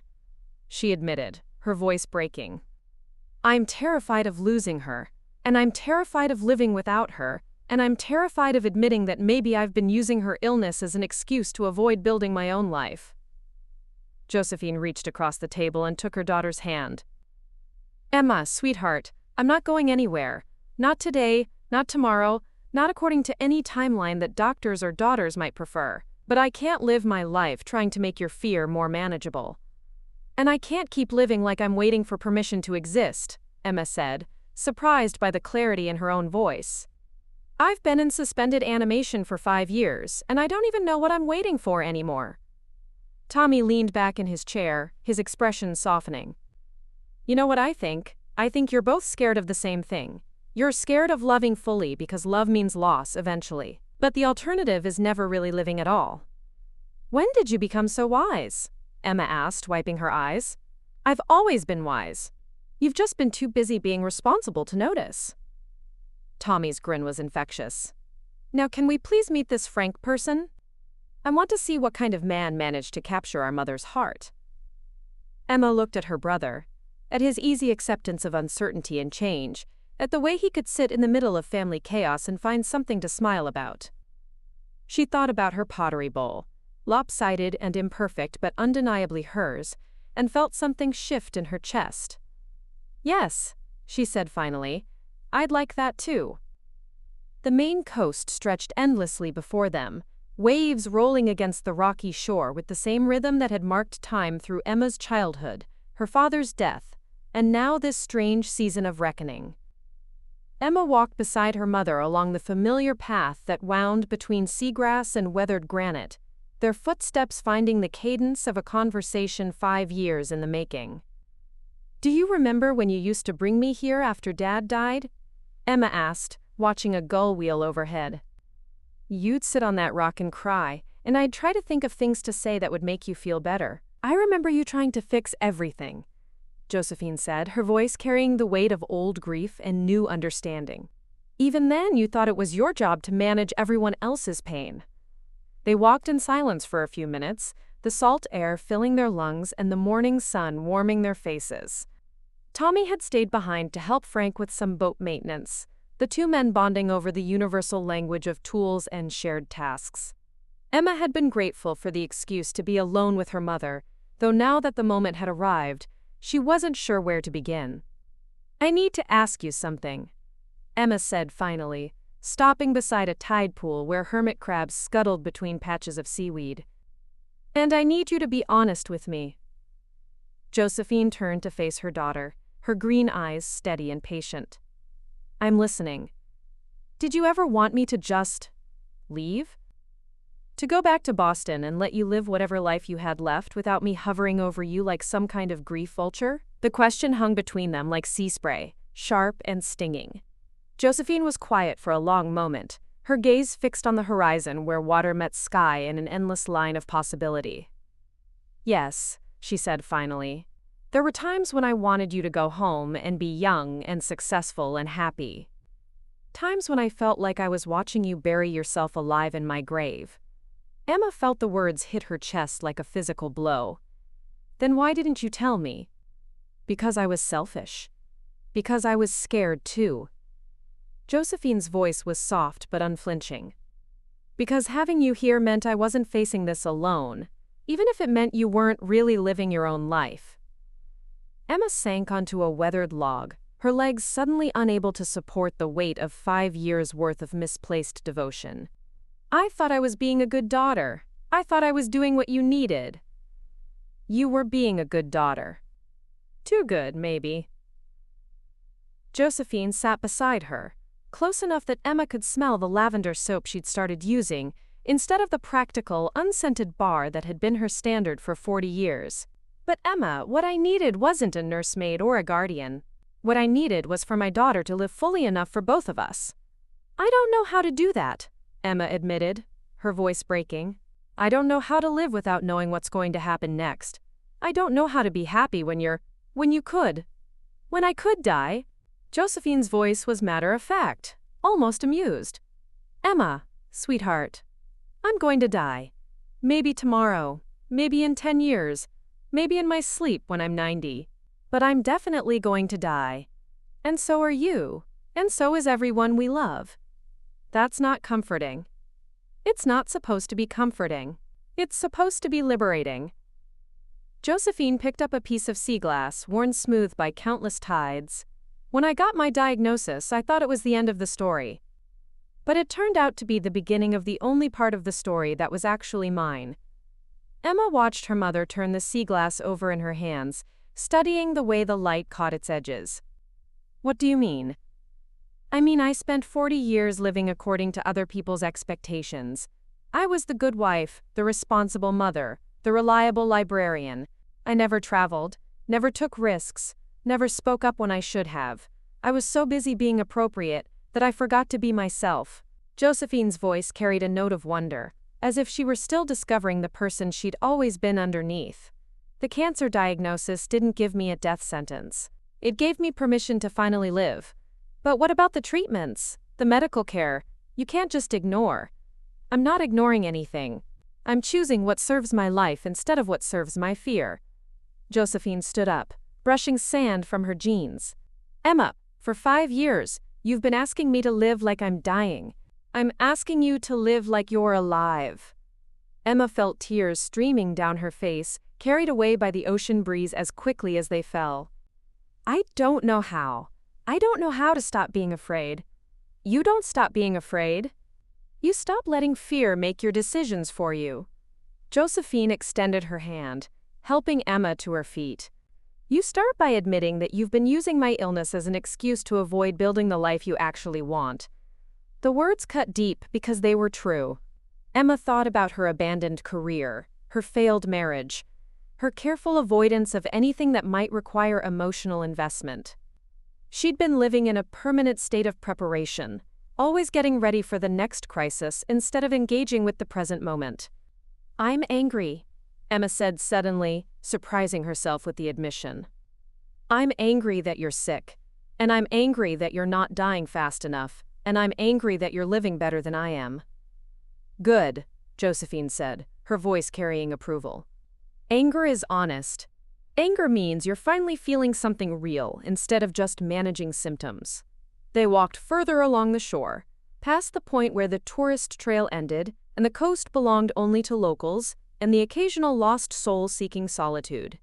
she admitted, her voice breaking. I'm terrified of losing her, and I'm terrified of living without her, and I'm terrified of admitting that maybe I've been using her illness as an excuse to avoid building my own life. Josephine reached across the table and took her daughter's hand. Emma, sweetheart, I'm not going anywhere. Not today, not tomorrow, not according to any timeline that doctors or daughters might prefer. But I can't live my life trying to make your fear more manageable. And I can't keep living like I'm waiting for permission to exist, Emma said, surprised by the clarity in her own voice. I've been in suspended animation for 5 years, and I don't even know what I'm waiting for anymore. Tommy leaned back in his chair, his expression softening. You know what I think? I think you're both scared of the same thing. You're scared of loving fully because love means loss eventually. But the alternative is never really living at all. When did you become so wise? Emma asked, wiping her eyes. I've always been wise. You've just been too busy being responsible to notice. Tommy's grin was infectious. Now can we please meet this Frank person? I want to see what kind of man managed to capture our mother's heart. Emma looked at her brother, at his easy acceptance of uncertainty and change, at the way he could sit in the middle of family chaos and find something to smile about. She thought about her pottery bowl, lopsided and imperfect but undeniably hers, and felt something shift in her chest. Yes, she said finally, I'd like that too. The Maine coast stretched endlessly before them, waves rolling against the rocky shore with the same rhythm that had marked time through Emma's childhood, her father's death, and now this strange season of reckoning. Emma walked beside her mother along the familiar path that wound between seagrass and weathered granite, their footsteps finding the cadence of a conversation 5 years in the making. Do you remember when you used to bring me here after Dad died? Emma asked, watching a gull wheel overhead. You'd sit on that rock and cry, and I'd try to think of things to say that would make you feel better. I remember you trying to fix everything, Josephine said, her voice carrying the weight of old grief and new understanding. Even then, you thought it was your job to manage everyone else's pain. They walked in silence for a few minutes, the salt air filling their lungs and the morning sun warming their faces. Tommy had stayed behind to help Frank with some boat maintenance, the two men bonding over the universal language of tools and shared tasks. Emma had been grateful for the excuse to be alone with her mother, though now that the moment had arrived, she wasn't sure where to begin. "I need to ask you something," Emma said finally, stopping beside a tide pool where hermit crabs scuttled between patches of seaweed. "And I need you to be honest with me." Josephine turned to face her daughter, her green eyes steady and patient. "I'm listening. Did you ever want me to just leave? To go back to Boston and let you live whatever life you had left without me hovering over you like some kind of grief vulture?" The question hung between them like sea spray, sharp and stinging. Josephine was quiet for a long moment, her gaze fixed on the horizon where water met sky in an endless line of possibility. "Yes," she said finally. "There were times when I wanted you to go home and be young and successful and happy. Times when I felt like I was watching you bury yourself alive in my grave." Emma felt the words hit her chest like a physical blow. "Then why didn't you tell me?" "Because I was selfish. Because I was scared too." Josephine's voice was soft but unflinching. "Because having you here meant I wasn't facing this alone, even if it meant you weren't really living your own life." Emma sank onto a weathered log, her legs suddenly unable to support the weight of 5 years' worth of misplaced devotion. "I thought I was being a good daughter. I thought I was doing what you needed." "You were being a good daughter. Too good, maybe." Josephine sat beside her, close enough that Emma could smell the lavender soap she'd started using, instead of the practical, unscented bar that had been her standard for 40 years. "But Emma, what I needed wasn't a nursemaid or a guardian. What I needed was for my daughter to live fully enough for both of us." "I don't know how to do that," Emma admitted, her voice breaking. "I don't know how to live without knowing what's going to happen next. I don't know how to be happy when I could die." Josephine's voice was matter-of-fact, almost amused. "Emma, sweetheart, I'm going to die. Maybe tomorrow, maybe in 10 years, maybe in my sleep when I'm 90. But I'm definitely going to die. And so are you, and so is everyone we love. That's not comforting. It's not supposed to be comforting. It's supposed to be liberating." Josephine picked up a piece of sea glass worn smooth by countless tides. "When I got my diagnosis, I thought it was the end of the story. But it turned out to be the beginning of the only part of the story that was actually mine." Emma watched her mother turn the sea glass over in her hands, studying the way the light caught its edges. "What do you mean?" "I mean, I spent 40 years living according to other people's expectations. I was the good wife, the responsible mother, the reliable librarian. I never traveled, never took risks, never spoke up when I should have. I was so busy being appropriate that I forgot to be myself." Josephine's voice carried a note of wonder, as if she were still discovering the person she'd always been underneath. "The cancer diagnosis didn't give me a death sentence. It gave me permission to finally live. But what about the treatments, the medical care? You can't just ignore." "I'm not ignoring anything. I'm choosing what serves my life instead of what serves my fear." Josephine stood up, brushing sand from her jeans. "Emma, for 5 years, you've been asking me to live like I'm dying. I'm asking you to live like you're alive." Emma felt tears streaming down her face, carried away by the ocean breeze as quickly as they fell. "I don't know how. I don't know how to stop being afraid." "You don't stop being afraid. You stop letting fear make your decisions for you." Josephine extended her hand, helping Emma to her feet. "You start by admitting that you've been using my illness as an excuse to avoid building the life you actually want." The words cut deep because they were true. Emma thought about her abandoned career, her failed marriage, her careful avoidance of anything that might require emotional investment. She'd been living in a permanent state of preparation, always getting ready for the next crisis instead of engaging with the present moment. "I'm angry," Emma said suddenly, surprising herself with the admission. "I'm angry that you're sick, and I'm angry that you're not dying fast enough, and I'm angry that you're living better than I am." "Good," Josephine said, her voice carrying approval. Anger is honest. Anger means you're finally feeling something real instead of just managing symptoms. They walked further along the shore, past the point where the tourist trail ended, and the coast belonged only to locals and the occasional lost soul seeking solitude.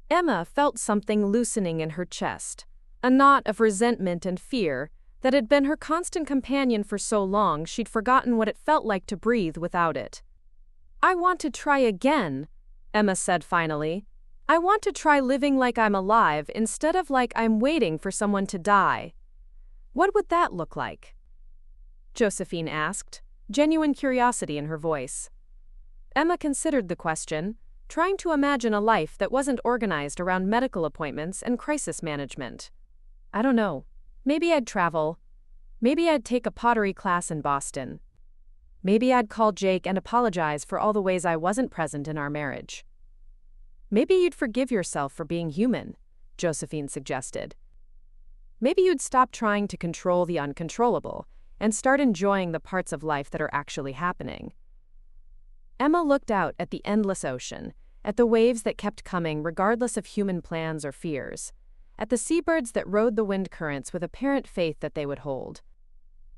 Emma felt something loosening in her chest, a knot of resentment and fear that had been her constant companion for so long she'd forgotten what it felt like to breathe without it. "I want to try again," Emma said finally. "I want to try living like I'm alive instead of like I'm waiting for someone to die." "What would that look like?" Josephine asked, genuine curiosity in her voice. Emma considered the question, trying to imagine a life that wasn't organized around medical appointments and crisis management. "I don't know. Maybe I'd travel. Maybe I'd take a pottery class in Boston. Maybe I'd call Jake and apologize for all the ways I wasn't present in our marriage." "Maybe you'd forgive yourself for being human," Josephine suggested. "Maybe you'd stop trying to control the uncontrollable and start enjoying the parts of life that are actually happening." Emma looked out at the endless ocean, at the waves that kept coming regardless of human plans or fears, at the seabirds that rode the wind currents with apparent faith that they would hold.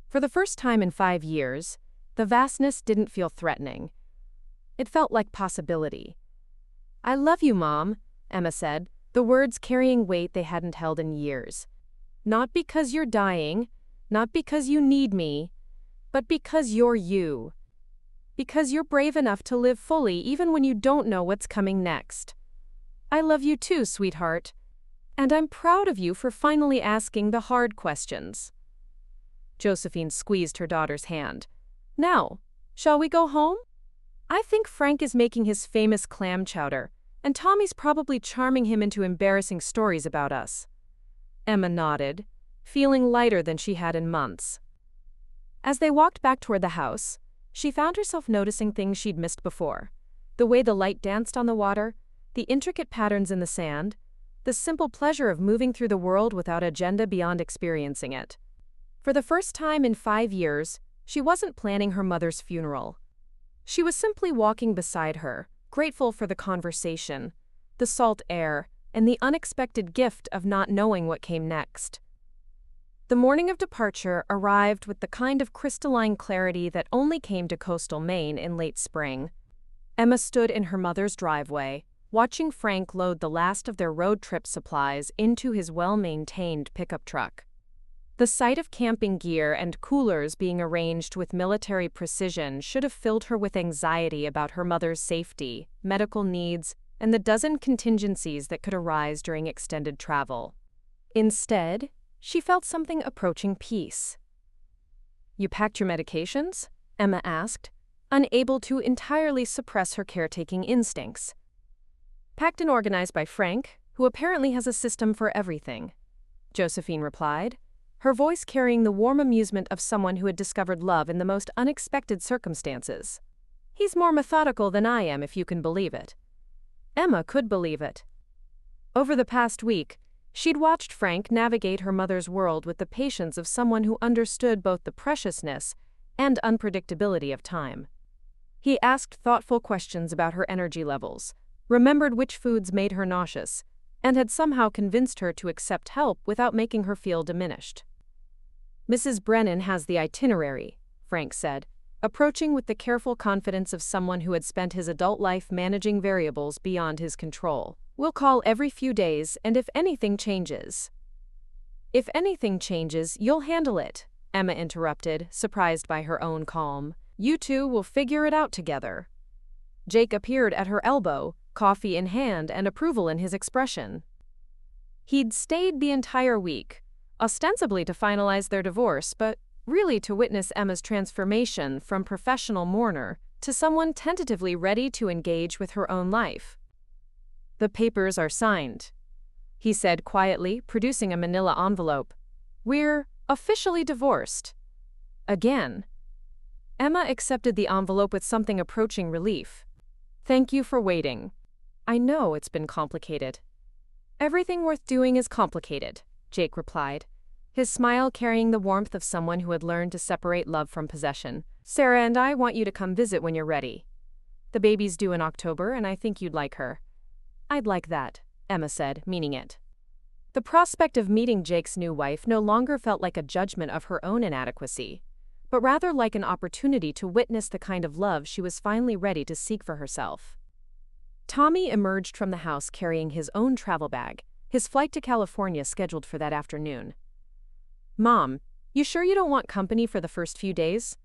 For the first time in 5 years, the vastness didn't feel threatening. It felt like possibility. "I love you, Mom," Emma said, the words carrying weight they hadn't held in years. "Not because you're dying, not because you need me, but because you're you. Because you're brave enough to live fully even when you don't know what's coming next. I love you too, sweetheart. And I'm proud of you for finally asking the hard questions." Josephine squeezed her daughter's hand. "Now, shall we go home? I think Frank is making his famous clam chowder, and Tommy's probably charming him into embarrassing stories about us." Emma nodded, feeling lighter than she had in months. As they walked back toward the house, she found herself noticing things she'd missed before. The way the light danced on the water, the intricate patterns in the sand, the simple pleasure of moving through the world without agenda beyond experiencing it. For the first time in 5 years, she wasn't planning her mother's funeral. She was simply walking beside her, grateful for the conversation, the salt air, and the unexpected gift of not knowing what came next. The morning of departure arrived with the kind of crystalline clarity that only came to coastal Maine in late spring. Emma stood in her mother's driveway, watching Frank load the last of their road trip supplies into his well-maintained pickup truck. The sight of camping gear and coolers being arranged with military precision should have filled her with anxiety about her mother's safety, medical needs, and the dozen contingencies that could arise during extended travel. Instead, she felt something approaching peace. "You packed your medications?" Emma asked, unable to entirely suppress her caretaking instincts. "Packed and organized by Frank, who apparently has a system for everything," Josephine replied, her voice carrying the warm amusement of someone who had discovered love in the most unexpected circumstances. "He's more methodical than I am, if you can believe it." Emma could believe it. Over the past week, she'd watched Frank navigate her mother's world with the patience of someone who understood both the preciousness and unpredictability of time. He asked thoughtful questions about her energy levels, remembered which foods made her nauseous, and had somehow convinced her to accept help without making her feel diminished. "Mrs. Brennan has the itinerary," Frank said, approaching with the careful confidence of someone who had spent his adult life managing variables beyond his control. "We'll call every few days, and if anything changes—" "If anything changes, you'll handle it," Emma interrupted, surprised by her own calm. "You two will figure it out together." Jake appeared at her elbow, coffee in hand and approval in his expression. He'd stayed the entire week, ostensibly to finalize their divorce, but really to witness Emma's transformation from professional mourner to someone tentatively ready to engage with her own life. "The papers are signed," he said quietly, producing a manila envelope. "We're officially divorced. Again." Emma accepted the envelope with something approaching relief. "Thank you for waiting. I know it's been complicated." "Everything worth doing is complicated," Jake replied, his smile carrying the warmth of someone who had learned to separate love from possession. "Sarah and I want you to come visit when you're ready." The baby's due in October, and I think you'd like her." "I'd like that," Emma said, meaning it. The prospect of meeting Jake's new wife no longer felt like a judgment of her own inadequacy, but rather like an opportunity to witness the kind of love she was finally ready to seek for herself. Tommy emerged from the house carrying his own travel bag, his flight to California scheduled for that afternoon. "Mom, you sure you don't want company for the first few days?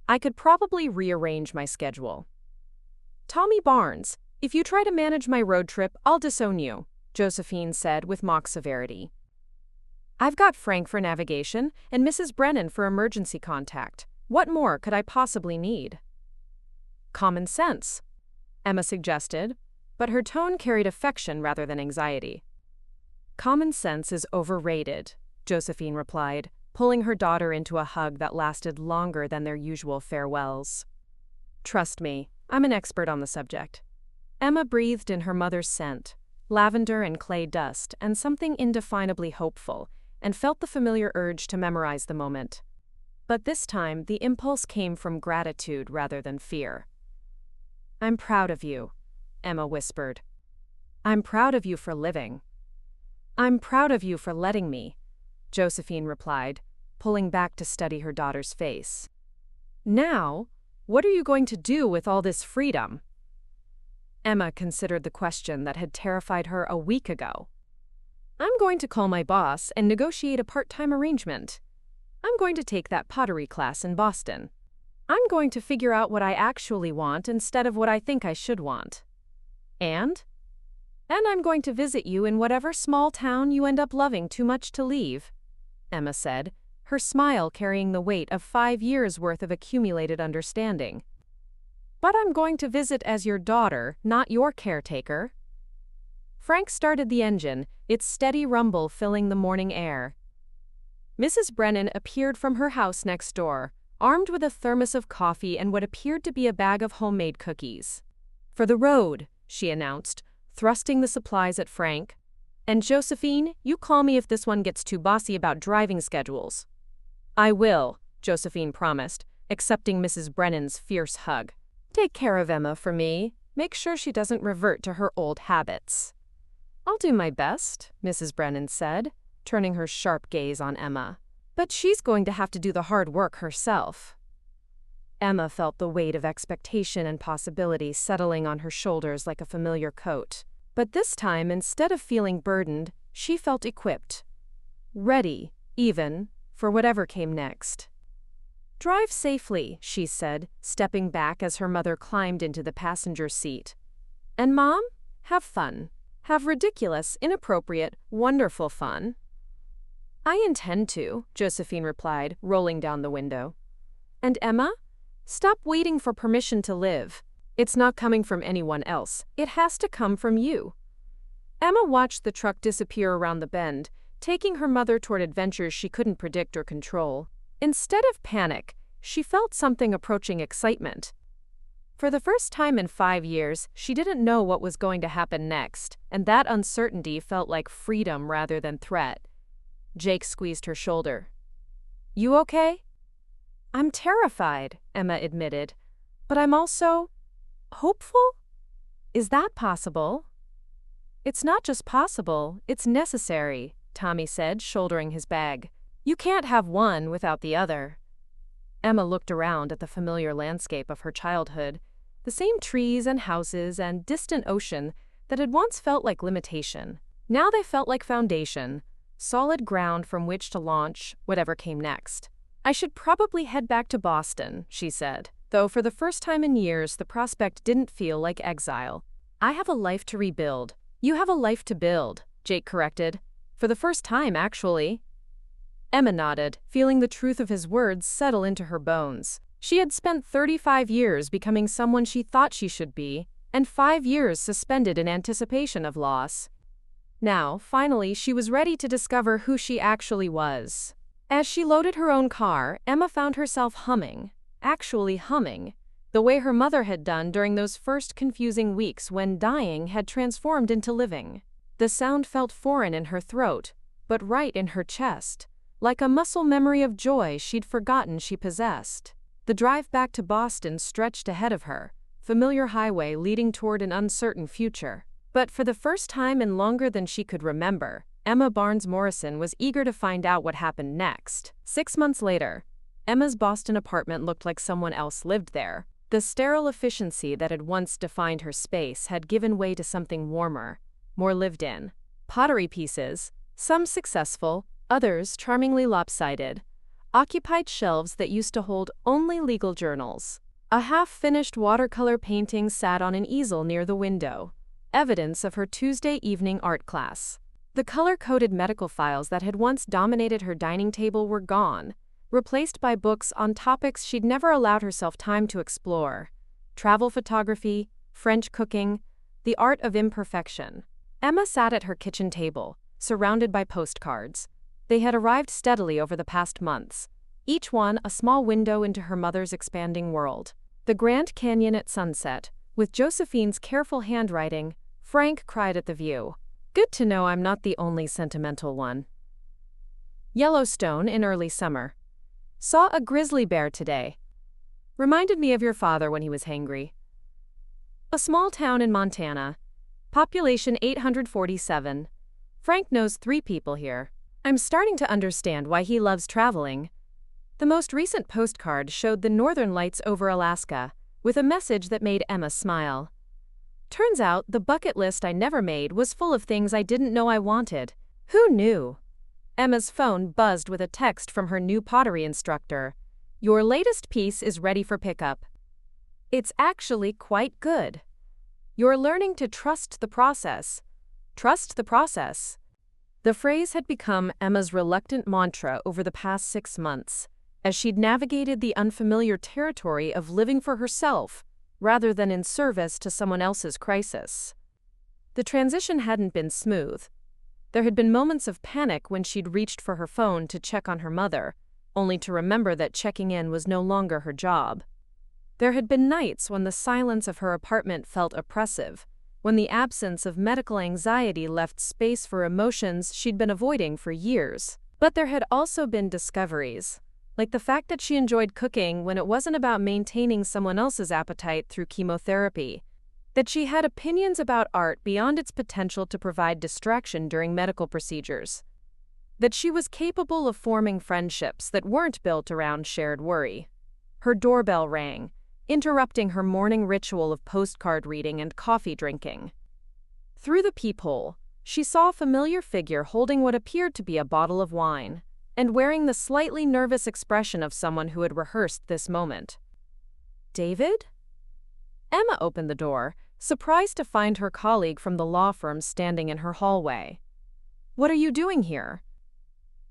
I could probably rearrange my schedule." "Tommy Barnes, if you try to manage my road trip, I'll disown you," Josephine said with mock severity. "I've got Frank for navigation and Mrs. Brennan for emergency contact. What more could I possibly need?" "Common sense," Emma suggested, but her tone carried affection rather than anxiety. "Common sense is overrated," Josephine replied, pulling her daughter into a hug that lasted longer than their usual farewells. "Trust me, I'm an expert on the subject." Emma breathed in her mother's scent, lavender and clay dust, and something indefinably hopeful, and felt the familiar urge to memorize the moment. But this time, the impulse came from gratitude rather than fear. "I'm proud of you," Emma whispered. "I'm proud of you for living." "I'm proud of you for letting me," Josephine replied, pulling back to study her daughter's face. "Now, what are you going to do with all this freedom?" Emma considered the question that had terrified her a week ago. "I'm going to call my boss and negotiate a part-time arrangement. I'm going to take that pottery class in Boston. I'm going to figure out what I actually want instead of what I think I should want. And I'm going to visit you in whatever small town you end up loving too much to leave," Emma said, her smile carrying the weight of 5 years' worth of accumulated understanding. "But I'm going to visit as your daughter, not your caretaker." Frank started the engine, its steady rumble filling the morning air. Mrs. Brennan appeared from her house next door, armed with a thermos of coffee and what appeared to be a bag of homemade cookies. "For the road," she announced, thrusting the supplies at Frank. "And Josephine, you call me if this one gets too bossy about driving schedules." "I will," Josephine promised, accepting Mrs. Brennan's fierce hug. "Take care of Emma for me. Make sure she doesn't revert to her old habits." "I'll do my best," Mrs. Brennan said, turning her sharp gaze on Emma. "But she's going to have to do the hard work herself." Emma felt the weight of expectation and possibility settling on her shoulders like a familiar coat. But this time, instead of feeling burdened, she felt equipped. Ready, even, for whatever came next. "Drive safely," she said, stepping back as her mother climbed into the passenger seat. "And Mom, have fun. Have ridiculous, inappropriate, wonderful fun." "I intend to," Josephine replied, rolling down the window. "And Emma, stop waiting for permission to live. It's not coming from anyone else. It has to come from you." Emma watched the truck disappear around the bend, taking her mother toward adventures she couldn't predict or control. Instead of panic, she felt something approaching excitement. For the first time in 5 years, she didn't know what was going to happen next, and that uncertainty felt like freedom rather than threat. Jake squeezed her shoulder. "You okay?" "I'm terrified," Emma admitted, "but I'm also hopeful? Is that possible?" "It's not just possible, it's necessary," Tommy said, shouldering his bag. "You can't have one without the other." Emma looked around at the familiar landscape of her childhood, the same trees and houses and distant ocean that had once felt like limitation. Now they felt like foundation, solid ground from which to launch whatever came next. "I should probably head back to Boston," she said, though for the first time in years the prospect didn't feel like exile. "I have a life to rebuild." "You have a life to build," Jake corrected. "For the first time, actually." Emma nodded, feeling the truth of his words settle into her bones. She had spent 35 years becoming someone she thought she should be, and 5 years suspended in anticipation of loss. Now, finally, she was ready to discover who she actually was. As she loaded her own car, Emma found herself humming, actually humming, the way her mother had done during those first confusing weeks when dying had transformed into living. The sound felt foreign in her throat, but right in her chest, like a muscle memory of joy she'd forgotten she possessed. The drive back to Boston stretched ahead of her, familiar highway leading toward an uncertain future. But for the first time in longer than she could remember, Emma Barnes Morrison was eager to find out what happened next. 6 months later, Emma's Boston apartment looked like someone else lived there. The sterile efficiency that had once defined her space had given way to something warmer, more lived in. Pottery pieces, some successful, others charmingly lopsided, occupied shelves that used to hold only legal journals. A half-finished watercolor painting sat on an easel near the window, evidence of her Tuesday evening art class. The color-coded medical files that had once dominated her dining table were gone, replaced by books on topics she'd never allowed herself time to explore: travel photography, French cooking, the art of imperfection. Emma sat at her kitchen table, surrounded by postcards. They had arrived steadily over the past months, each one a small window into her mother's expanding world. The Grand Canyon at sunset, with Josephine's careful handwriting. Frank cried at the view. Good to know I'm not the only sentimental one. Yellowstone in early summer. Saw a grizzly bear today. Reminded me of your father when he was hangry. A small town in Montana. Population 847. Frank knows 3 people here. I'm starting to understand why he loves traveling. The most recent postcard showed the northern lights over Alaska, with a message that made Emma smile. Turns out the bucket list I never made was full of things I didn't know I wanted. Who knew? Emma's phone buzzed with a text from her new pottery instructor. Your latest piece is ready for pickup. It's actually quite good. You're learning to trust the process. Trust the process. The phrase had become Emma's reluctant mantra over the past 6 months, as she'd navigated the unfamiliar territory of living for herself, rather than in service to someone else's crisis. The transition hadn't been smooth. There had been moments of panic when she'd reached for her phone to check on her mother, only to remember that checking in was no longer her job. There had been nights when the silence of her apartment felt oppressive, when the absence of medical anxiety left space for emotions she'd been avoiding for years. But there had also been discoveries, like the fact that she enjoyed cooking when it wasn't about maintaining someone else's appetite through chemotherapy, that she had opinions about art beyond its potential to provide distraction during medical procedures, that she was capable of forming friendships that weren't built around shared worry. Her doorbell rang, interrupting her morning ritual of postcard reading and coffee drinking. Through the peephole, she saw a familiar figure holding what appeared to be a bottle of wine, and wearing the slightly nervous expression of someone who had rehearsed this moment. David? Emma opened the door, surprised to find her colleague from the law firm standing in her hallway. What are you doing here?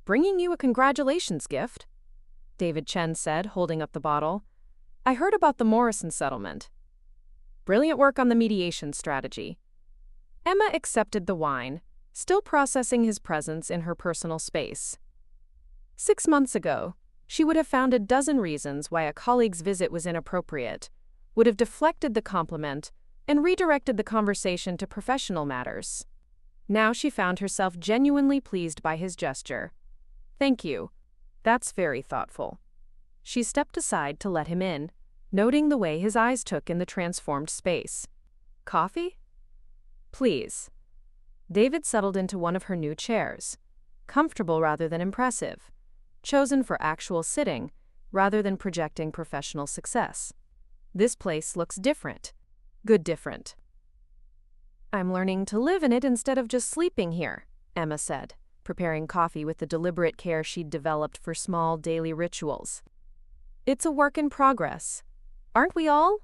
Bringing you a congratulations gift, David Chen said, holding up the bottle. I heard about the Morrison settlement. Brilliant work on the mediation strategy. Emma accepted the wine, still processing his presence in her personal space. 6 months ago, she would have found a dozen reasons why a colleague's visit was inappropriate, would have deflected the compliment, and redirected the conversation to professional matters. Now she found herself genuinely pleased by his gesture. Thank you. That's very thoughtful. She stepped aside to let him in, noting the way his eyes took in the transformed space. Coffee? Please. David settled into one of her new chairs, comfortable rather than impressive, chosen for actual sitting rather than projecting professional success. This place looks different. Good different. I'm learning to live in it instead of just sleeping here, Emma said, preparing coffee with the deliberate care she'd developed for small daily rituals. It's a work in progress. Aren't we all?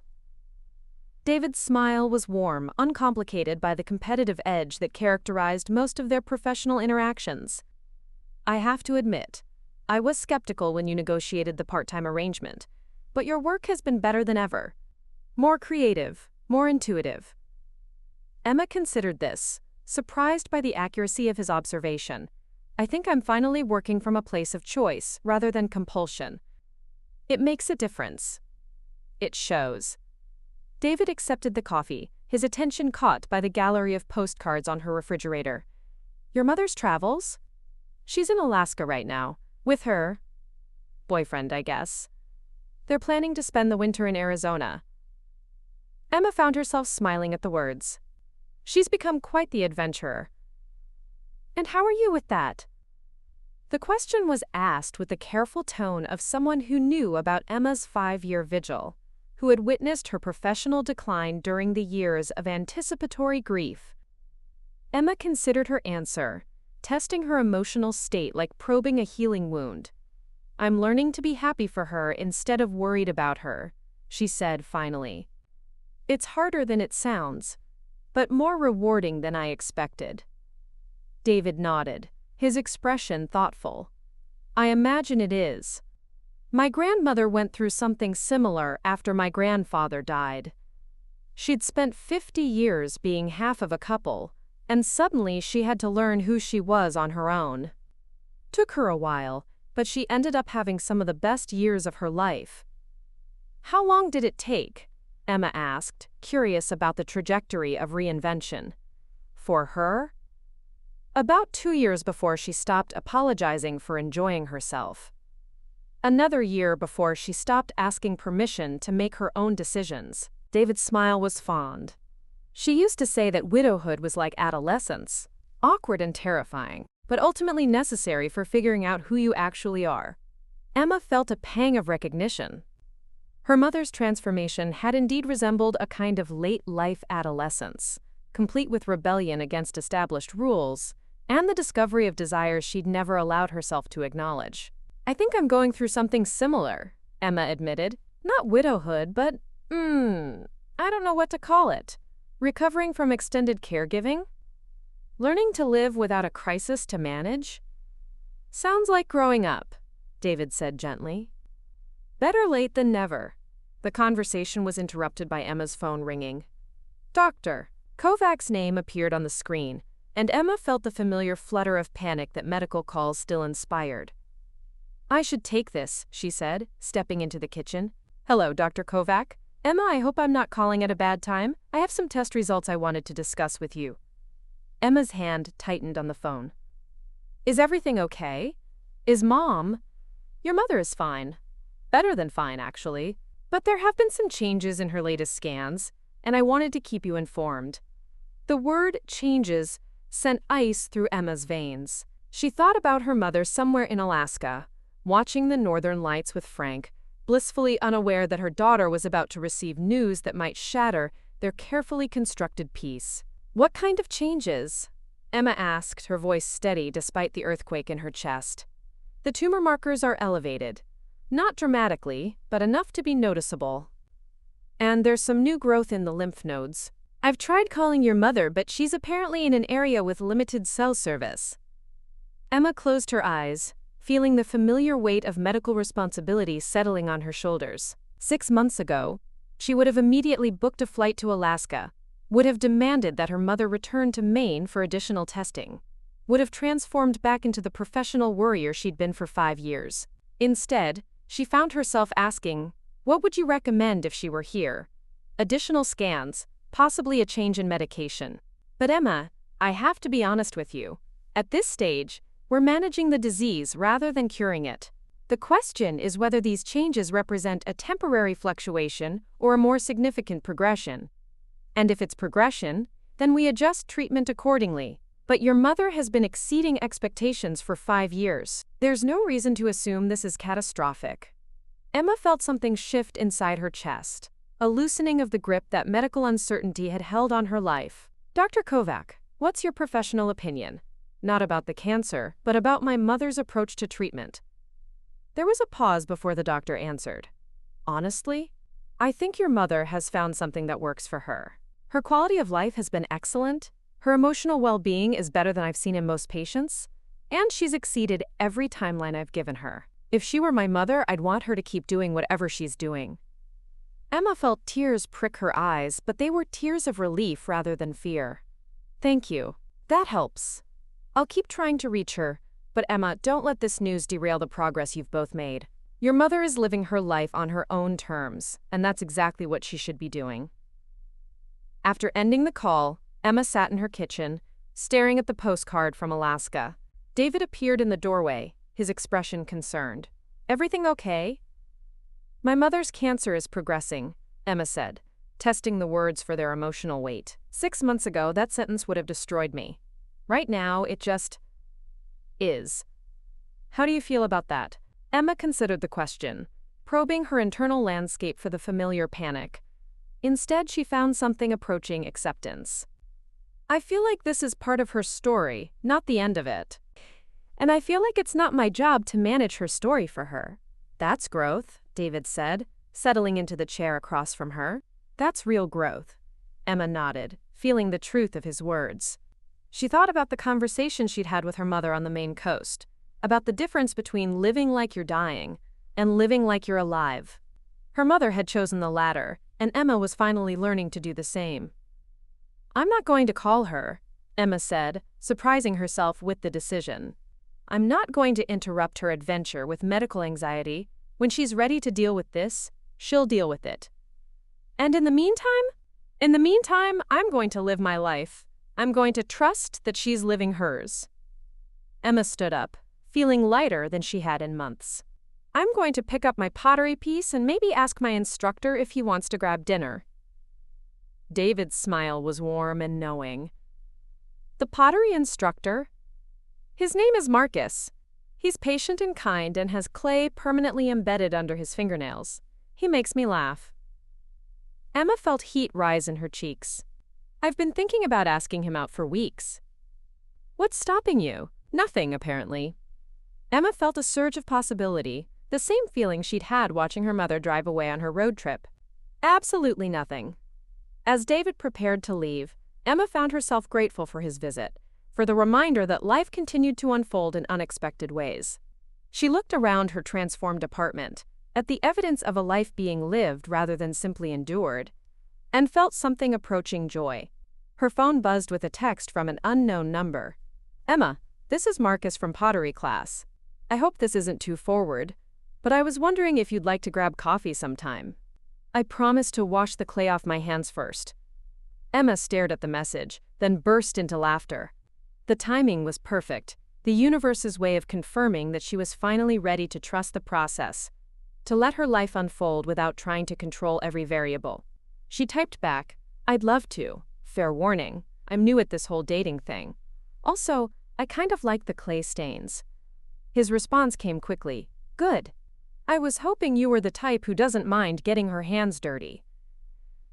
David's smile was warm, uncomplicated by the competitive edge that characterized most of their professional interactions. I have to admit, I was skeptical when you negotiated the part-time arrangement, but your work has been better than ever. More creative, more intuitive. Emma considered this, surprised by the accuracy of his observation. I think I'm finally working from a place of choice rather than compulsion. It makes a difference. It shows. David accepted the coffee, his attention caught by the gallery of postcards on her refrigerator. Your mother's travels? She's in Alaska right now, with her boyfriend, I guess. They're planning to spend the winter in Arizona. Emma found herself smiling at the words. She's become quite the adventurer. And how are you with that? The question was asked with the careful tone of someone who knew about Emma's 5-year vigil, who had witnessed her professional decline during the years of anticipatory grief. Emma considered her answer, testing her emotional state like probing a healing wound. I'm learning to be happy for her instead of worried about her, she said finally. It's harder than it sounds, but more rewarding than I expected. David nodded, his expression thoughtful. I imagine it is. My grandmother went through something similar after my grandfather died. She'd spent 50 years being half of a couple, and suddenly she had to learn who she was on her own. Took her a while, but she ended up having some of the best years of her life. How long did it take? Emma asked, curious about the trajectory of reinvention. For her? About 2 years before she stopped apologizing for enjoying herself. Another year before she stopped asking permission to make her own decisions. David's smile was fond. She used to say that widowhood was like adolescence, awkward and terrifying, but ultimately necessary for figuring out who you actually are. Emma felt a pang of recognition. Her mother's transformation had indeed resembled a kind of late-life adolescence, complete with rebellion against established rules, and the discovery of desires she'd never allowed herself to acknowledge. I think I'm going through something similar, Emma admitted. Not widowhood, but, I don't know what to call it. Recovering from extended caregiving? Learning to live without a crisis to manage? Sounds like growing up, David said gently. Better late than never. The conversation was interrupted by Emma's phone ringing. Dr. Kovac's name appeared on the screen, and Emma felt the familiar flutter of panic that medical calls still inspired. I should take this, she said, stepping into the kitchen. Hello, Dr. Kovac. Emma, I hope I'm not calling at a bad time. I have some test results I wanted to discuss with you. Emma's hand tightened on the phone. Is everything okay? Is Mom? Your mother is fine. Better than fine, actually. But there have been some changes in her latest scans, and I wanted to keep you informed. The word changes sent ice through Emma's veins. She thought about her mother somewhere in Alaska, watching the northern lights with Frank, blissfully unaware that her daughter was about to receive news that might shatter their carefully constructed peace. What kind of changes? Emma asked, her voice steady despite the earthquake in her chest. The tumor markers are elevated. Not dramatically, but enough to be noticeable. And there's some new growth in the lymph nodes. I've tried calling your mother, but she's apparently in an area with limited cell service. Emma closed her eyes, feeling the familiar weight of medical responsibility settling on her shoulders. 6 months ago, she would have immediately booked a flight to Alaska, would have demanded that her mother return to Maine for additional testing, would have transformed back into the professional worrier she'd been for 5 years. Instead, she found herself asking, what would you recommend if she were here? Additional scans, possibly a change in medication. But Emma, I have to be honest with you. At this stage, we're managing the disease rather than curing it. The question is whether these changes represent a temporary fluctuation or a more significant progression. And if it's progression, then we adjust treatment accordingly. But your mother has been exceeding expectations for 5 years. There's no reason to assume this is catastrophic. Emma felt something shift inside her chest, a loosening of the grip that medical uncertainty had held on her life. Dr. Kovac, what's your professional opinion? Not about the cancer, but about my mother's approach to treatment. There was a pause before the doctor answered. Honestly, I think your mother has found something that works for her. Her quality of life has been excellent. Her emotional well-being is better than I've seen in most patients, and she's exceeded every timeline I've given her. If she were my mother, I'd want her to keep doing whatever she's doing. Emma felt tears prick her eyes, but they were tears of relief rather than fear. Thank you. That helps. I'll keep trying to reach her, but Emma, don't let this news derail the progress you've both made. Your mother is living her life on her own terms, and that's exactly what she should be doing. After ending the call, Emma sat in her kitchen, staring at the postcard from Alaska. David appeared in the doorway, his expression concerned. Everything okay? My mother's cancer is progressing, Emma said, testing the words for their emotional weight. 6 months ago, that sentence would have destroyed me. Right now, it just is. How do you feel about that? Emma considered the question, probing her internal landscape for the familiar panic. Instead, she found something approaching acceptance. I feel like this is part of her story, not the end of it. And I feel like it's not my job to manage her story for her. That's growth, David said, settling into the chair across from her. That's real growth. Emma nodded, feeling the truth of his words. She thought about the conversation she'd had with her mother on the Maine coast, about the difference between living like you're dying and living like you're alive. Her mother had chosen the latter, and Emma was finally learning to do the same. I'm not going to call her, Emma said, surprising herself with the decision. I'm not going to interrupt her adventure with medical anxiety. When she's ready to deal with this, she'll deal with it. And in the meantime, I'm going to live my life. I'm going to trust that she's living hers. Emma stood up, feeling lighter than she had in months. I'm going to pick up my pottery piece and maybe ask my instructor if he wants to grab dinner. David's smile was warm and knowing. The pottery instructor? His name is Marcus. He's patient and kind and has clay permanently embedded under his fingernails. He makes me laugh. Emma felt heat rise in her cheeks. I've been thinking about asking him out for weeks. What's stopping you? Nothing, apparently. Emma felt a surge of possibility, the same feeling she'd had watching her mother drive away on her road trip. Absolutely nothing. As David prepared to leave, Emma found herself grateful for his visit, for the reminder that life continued to unfold in unexpected ways. She looked around her transformed apartment, at the evidence of a life being lived rather than simply endured, and felt something approaching joy. Her phone buzzed with a text from an unknown number. Emma, this is Marcus from pottery class. I hope this isn't too forward, but I was wondering if you'd like to grab coffee sometime. I promise to wash the clay off my hands first. Emma stared at the message, then burst into laughter. The timing was perfect, the universe's way of confirming that she was finally ready to trust the process, to let her life unfold without trying to control every variable. She typed back, I'd love to. Fair warning, I'm new at this whole dating thing. Also, I kind of like the clay stains. His response came quickly, good. I was hoping you were the type who doesn't mind getting her hands dirty.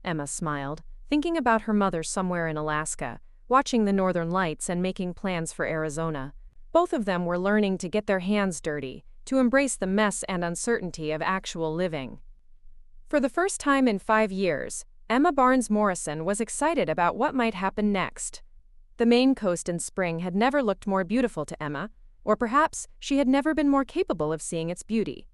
Emma smiled, thinking about her mother somewhere in Alaska, watching the northern lights and making plans for Arizona. Both of them were learning to get their hands dirty, to embrace the mess and uncertainty of actual living. For the first time in 5 years, Emma Barnes Morrison was excited about what might happen next. The Maine coast in spring had never looked more beautiful to Emma, or perhaps she had never been more capable of seeing its beauty.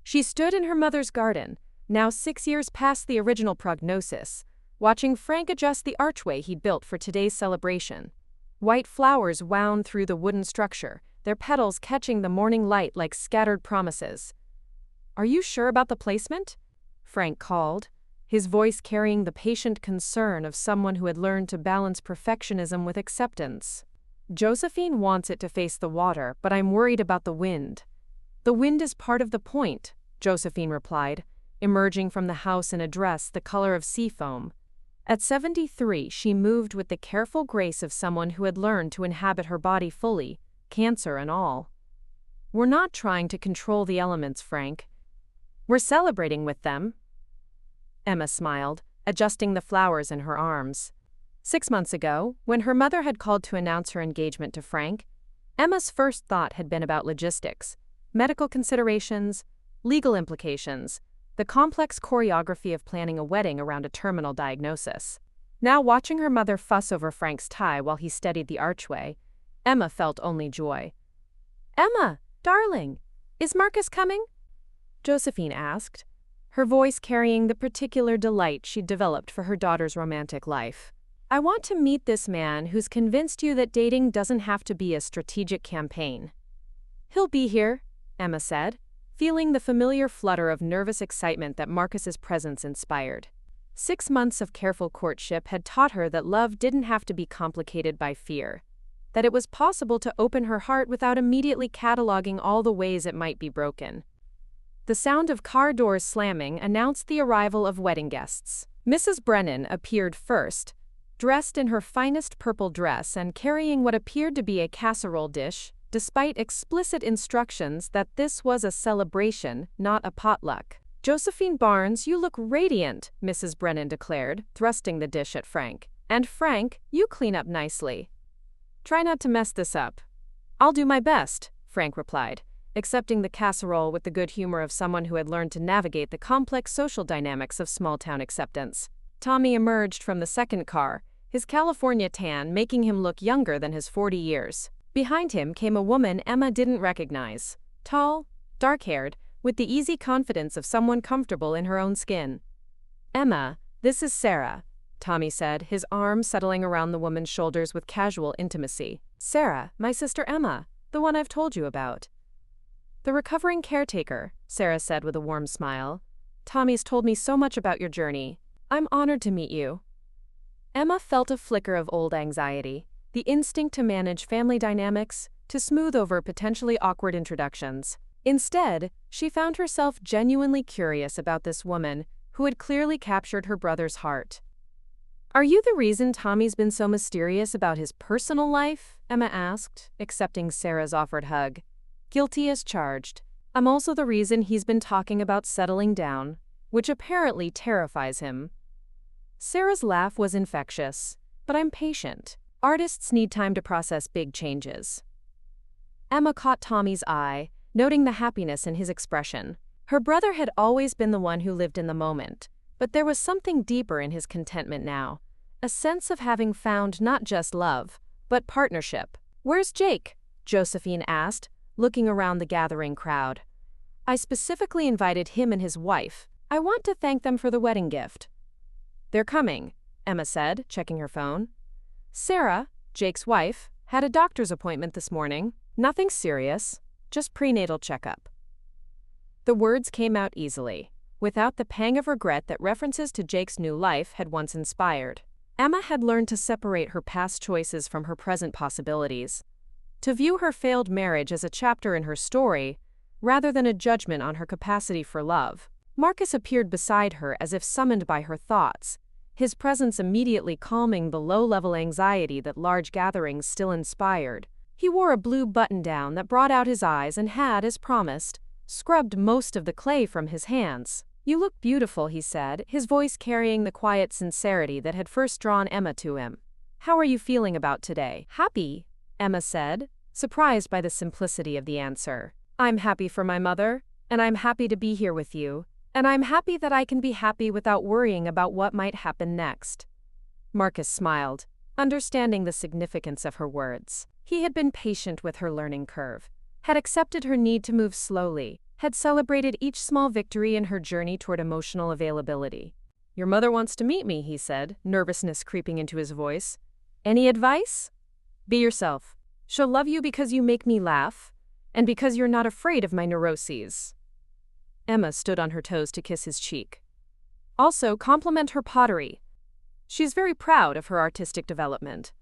She stood in her mother's garden, now 6 years past the original prognosis, watching Frank adjust the archway he'd built for today's celebration. White flowers wound through the wooden structure, their petals catching the morning light like scattered promises. Are you sure about the placement? Frank called, his voice carrying the patient concern of someone who had learned to balance perfectionism with acceptance. Josephine wants it to face the water, but I'm worried about the wind. The wind is part of the point, Josephine replied, emerging from the house in a dress the color of seafoam. At 73, she moved with the careful grace of someone who had learned to inhabit her body fully, cancer and all. We're not trying to control the elements, Frank. We're celebrating with them. Emma smiled, adjusting the flowers in her arms. 6 months ago, when her mother had called to announce her engagement to Frank, Emma's first thought had been about logistics, medical considerations, legal implications, the complex choreography of planning a wedding around a terminal diagnosis. Now watching her mother fuss over Frank's tie while he steadied the archway, Emma felt only joy. Emma, darling, is Marcus coming? Josephine asked, her voice carrying the particular delight she'd developed for her daughter's romantic life. I want to meet this man who's convinced you that dating doesn't have to be a strategic campaign. He'll be here, Emma said, feeling the familiar flutter of nervous excitement that Marcus's presence inspired. 6 months of careful courtship had taught her that love didn't have to be complicated by fear, that it was possible to open her heart without immediately cataloging all the ways it might be broken. The sound of car doors slamming announced the arrival of wedding guests. Mrs. Brennan appeared first, dressed in her finest purple dress and carrying what appeared to be a casserole dish, despite explicit instructions that this was a celebration, not a potluck. "Josephine Barnes, you look radiant," Mrs. Brennan declared, thrusting the dish at Frank. "And Frank, you clean up nicely." "Try not to mess this up." "I'll do my best," Frank replied, accepting the casserole with the good humor of someone who had learned to navigate the complex social dynamics of small-town acceptance. Tommy emerged from the second car, his California tan making him look younger than his 40 years. Behind him came a woman Emma didn't recognize. Tall, dark-haired, with the easy confidence of someone comfortable in her own skin. "Emma, this is Sarah," Tommy said, his arm settling around the woman's shoulders with casual intimacy. "Sarah, my sister Emma, the one I've told you about." "The recovering caretaker," Sarah said with a warm smile. "Tommy's told me so much about your journey. I'm honored to meet you." Emma felt a flicker of old anxiety, the instinct to manage family dynamics, to smooth over potentially awkward introductions. Instead, she found herself genuinely curious about this woman who had clearly captured her brother's heart. "Are you the reason Tommy's been so mysterious about his personal life?" Emma asked, accepting Sarah's offered hug. "Guilty as charged. I'm also the reason he's been talking about settling down, which apparently terrifies him." Sarah's laugh was infectious. "But I'm patient. Artists need time to process big changes." Emma caught Tommy's eye, noting the happiness in his expression. Her brother had always been the one who lived in the moment, but there was something deeper in his contentment now, a sense of having found not just love, but partnership. "Where's Jake?" Josephine asked, looking around the gathering crowd. "I specifically invited him and his wife. I want to thank them for the wedding gift." "They're coming," Emma said, checking her phone. "Sarah, Jake's wife, had a doctor's appointment this morning. Nothing serious, just prenatal checkup." The words came out easily, without the pang of regret that references to Jake's new life had once inspired. Emma had learned to separate her past choices from her present possibilities, to view her failed marriage as a chapter in her story, rather than a judgment on her capacity for love. Marcus appeared beside her as if summoned by her thoughts, his presence immediately calming the low-level anxiety that large gatherings still inspired. He wore a blue button-down that brought out his eyes and had, as promised, scrubbed most of the clay from his hands. "You look beautiful," he said, his voice carrying the quiet sincerity that had first drawn Emma to him. "How are you feeling about today?" "Happy," Emma said, surprised by the simplicity of the answer. "I'm happy for my mother, and I'm happy to be here with you, and I'm happy that I can be happy without worrying about what might happen next." Marcus smiled, understanding the significance of her words. He had been patient with her learning curve, had accepted her need to move slowly, had celebrated each small victory in her journey toward emotional availability. "Your mother wants to meet me," he said, nervousness creeping into his voice. "Any advice?" "Be yourself. She'll love you because you make me laugh, and because you're not afraid of my neuroses." Emma stood on her toes to kiss his cheek. "Also, compliment her pottery. She's very proud of her artistic development."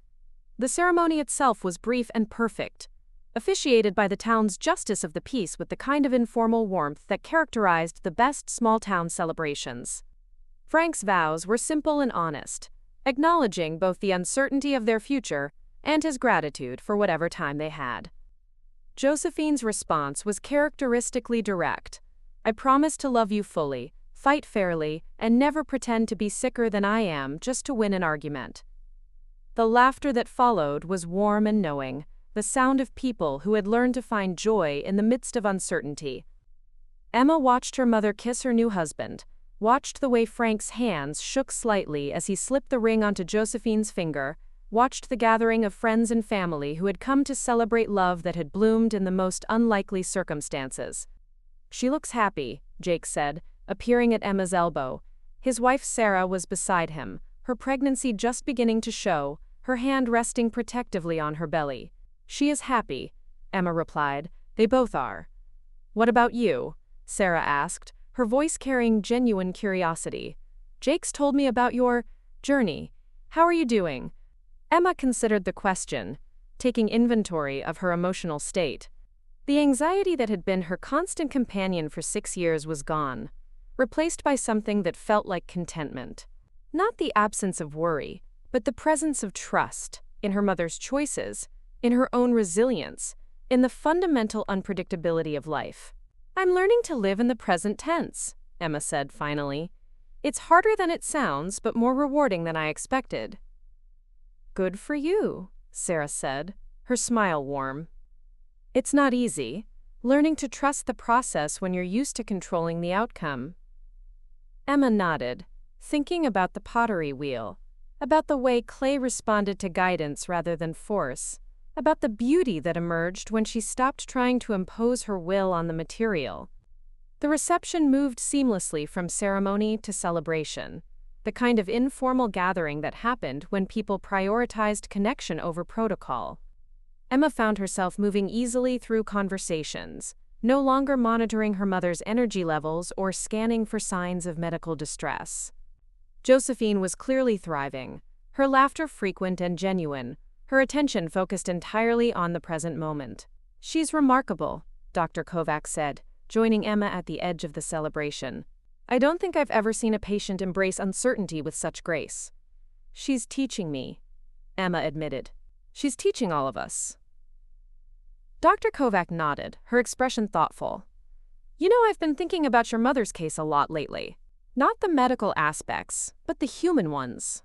The ceremony itself was brief and perfect, officiated by the town's justice of the peace with the kind of informal warmth that characterized the best small-town celebrations. Frank's vows were simple and honest, acknowledging both the uncertainty of their future and his gratitude for whatever time they had. Josephine's response was characteristically direct. "I promise to love you fully, fight fairly, and never pretend to be sicker than I am just to win an argument." The laughter that followed was warm and knowing, the sound of people who had learned to find joy in the midst of uncertainty. Emma watched her mother kiss her new husband, watched the way Frank's hands shook slightly as he slipped the ring onto Josephine's finger, watched the gathering of friends and family who had come to celebrate love that had bloomed in the most unlikely circumstances. "She looks happy," Jake said, appearing at Emma's elbow. His wife Sarah was beside him, her pregnancy just beginning to show, her hand resting protectively on her belly. "She is happy," Emma replied. "They both are." "What about you?" Sarah asked, her voice carrying genuine curiosity. "Jake's told me about your journey. How are you doing?" Emma considered the question, taking inventory of her emotional state. The anxiety that had been her constant companion for 6 years was gone, replaced by something that felt like contentment. Not the absence of worry, but the presence of trust in her mother's choices, in her own resilience, in the fundamental unpredictability of life. "I'm learning to live in the present tense," Emma said finally. "It's harder than it sounds, but more rewarding than I expected." "Good for you," Sarah said, her smile warm. "It's not easy, learning to trust the process when you're used to controlling the outcome." Emma nodded, thinking about the pottery wheel, about the way clay responded to guidance rather than force, about the beauty that emerged when she stopped trying to impose her will on the material. The reception moved seamlessly from ceremony to celebration, the kind of informal gathering that happened when people prioritized connection over protocol. Emma found herself moving easily through conversations, no longer monitoring her mother's energy levels or scanning for signs of medical distress. Josephine was clearly thriving, her laughter frequent and genuine, her attention focused entirely on the present moment. "She's remarkable," Dr. Kovac said, joining Emma at the edge of the celebration. "I don't think I've ever seen a patient embrace uncertainty with such grace." "She's teaching me," Emma admitted. "She's teaching all of us." Dr. Kovac nodded, her expression thoughtful. "You know, I've been thinking about your mother's case a lot lately. Not the medical aspects, but the human ones.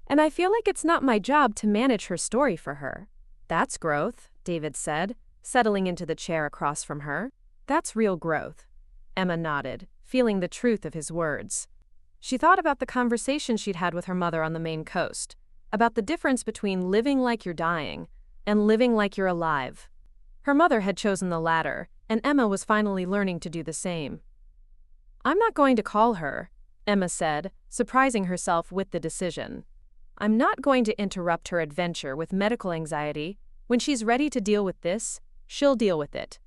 And I feel like it's not my job to manage her story for her." "That's growth," David said, settling into the chair across from her. "That's real growth," Emma nodded, feeling the truth of his words. She thought about the conversation she'd had with her mother on the Maine coast, about the difference between living like you're dying and living like you're alive. Her mother had chosen the latter, and Emma was finally learning to do the same. "I'm not going to call her," Emma said, surprising herself with the decision. "I'm not going to interrupt her adventure with medical anxiety. When she's ready to deal with this, she'll deal with it.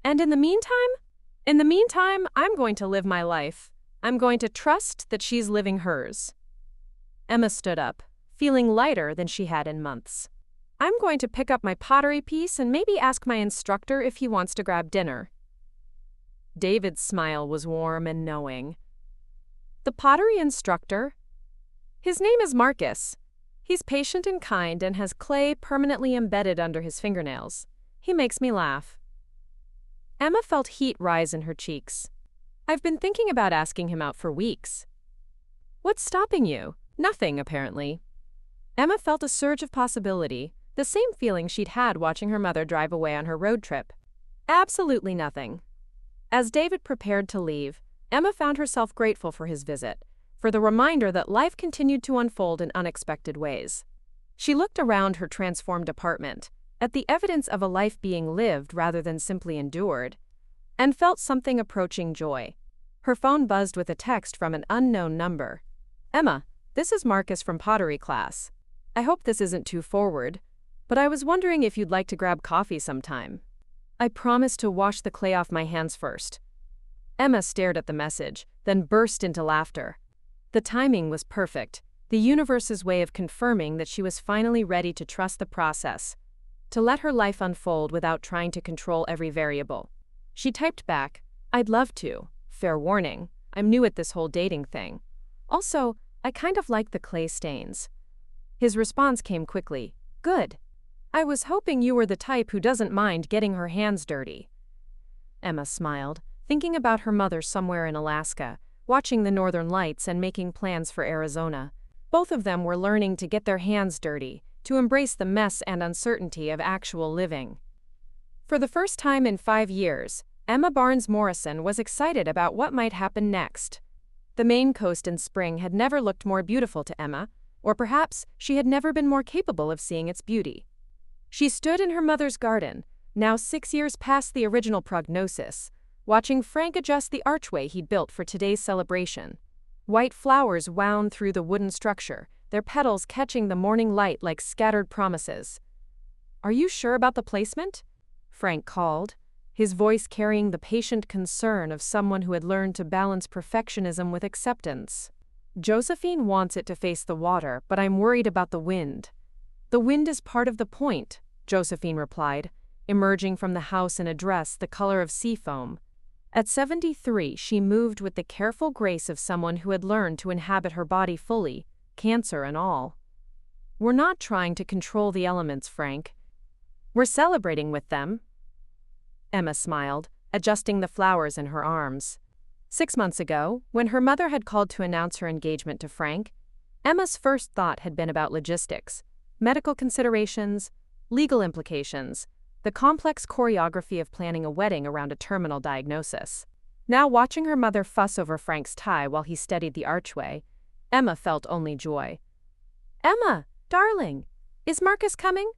And in the meantime, I'm going to live my life. I'm going to trust that she's living hers." Emma stood up, feeling lighter than she had in months. "I'm going to pick up my pottery piece and maybe ask my instructor if he wants to grab dinner." David's smile was warm and knowing. "The pottery instructor? His name is Marcus. He's patient and kind and has clay permanently embedded under his fingernails. He makes me laugh." Emma felt heat rise in her cheeks. "I've been thinking about asking him out for weeks." "What's stopping you?" "Nothing, apparently." Emma felt a surge of possibility, the same feeling she'd had watching her mother drive away on her road trip. "Absolutely nothing." As David prepared to leave, Emma found herself grateful for his visit, for the reminder that life continued to unfold in unexpected ways. She looked around her transformed apartment, at the evidence of a life being lived rather than simply endured, and felt something approaching joy. Her phone buzzed with a text from an unknown number. "Emma, this is Marcus from pottery class. I hope this isn't too forward, but I was wondering if you'd like to grab coffee sometime. I promise to wash the clay off my hands first." Emma stared at the message, then burst into laughter. The timing was perfect, the universe's way of confirming that she was finally ready to trust the process, to let her life unfold without trying to control every variable. She typed back, "I'd love to. Fair warning, I'm new at this whole dating thing. Also, I kind of like the clay stains." His response came quickly, "Good. I was hoping you were the type who doesn't mind getting her hands dirty." Emma smiled, thinking about her mother somewhere in Alaska, watching the northern lights and making plans for Arizona. Both of them were learning to get their hands dirty, to embrace the mess and uncertainty of actual living. For the first time in 5 years, Emma Barnes Morrison was excited about what might happen next. The Maine coast in spring had never looked more beautiful to Emma, or perhaps she had never been more capable of seeing its beauty. She stood in her mother's garden, now 6 years past the original prognosis, watching Frank adjust the archway he'd built for today's celebration. White flowers wound through the wooden structure, their petals catching the morning light like scattered promises. "Are you sure about the placement?" Frank called, his voice carrying the patient concern of someone who had learned to balance perfectionism with acceptance. "Josephine wants it to face the water, but I'm worried about the wind." "The wind is part of the point," Josephine replied, emerging from the house in a dress the color of sea foam. At 73, she moved with the careful grace of someone who had learned to inhabit her body fully, cancer and all. "We're not trying to control the elements, Frank. We're celebrating with them." Emma smiled, adjusting the flowers in her arms. 6 months ago, when her mother had called to announce her engagement to Frank, Emma's first thought had been about logistics, medical considerations, legal implications, the complex choreography of planning a wedding around a terminal diagnosis. Now, watching her mother fuss over Frank's tie while he studied the archway, Emma felt only joy. "Emma, darling, is Marcus coming?"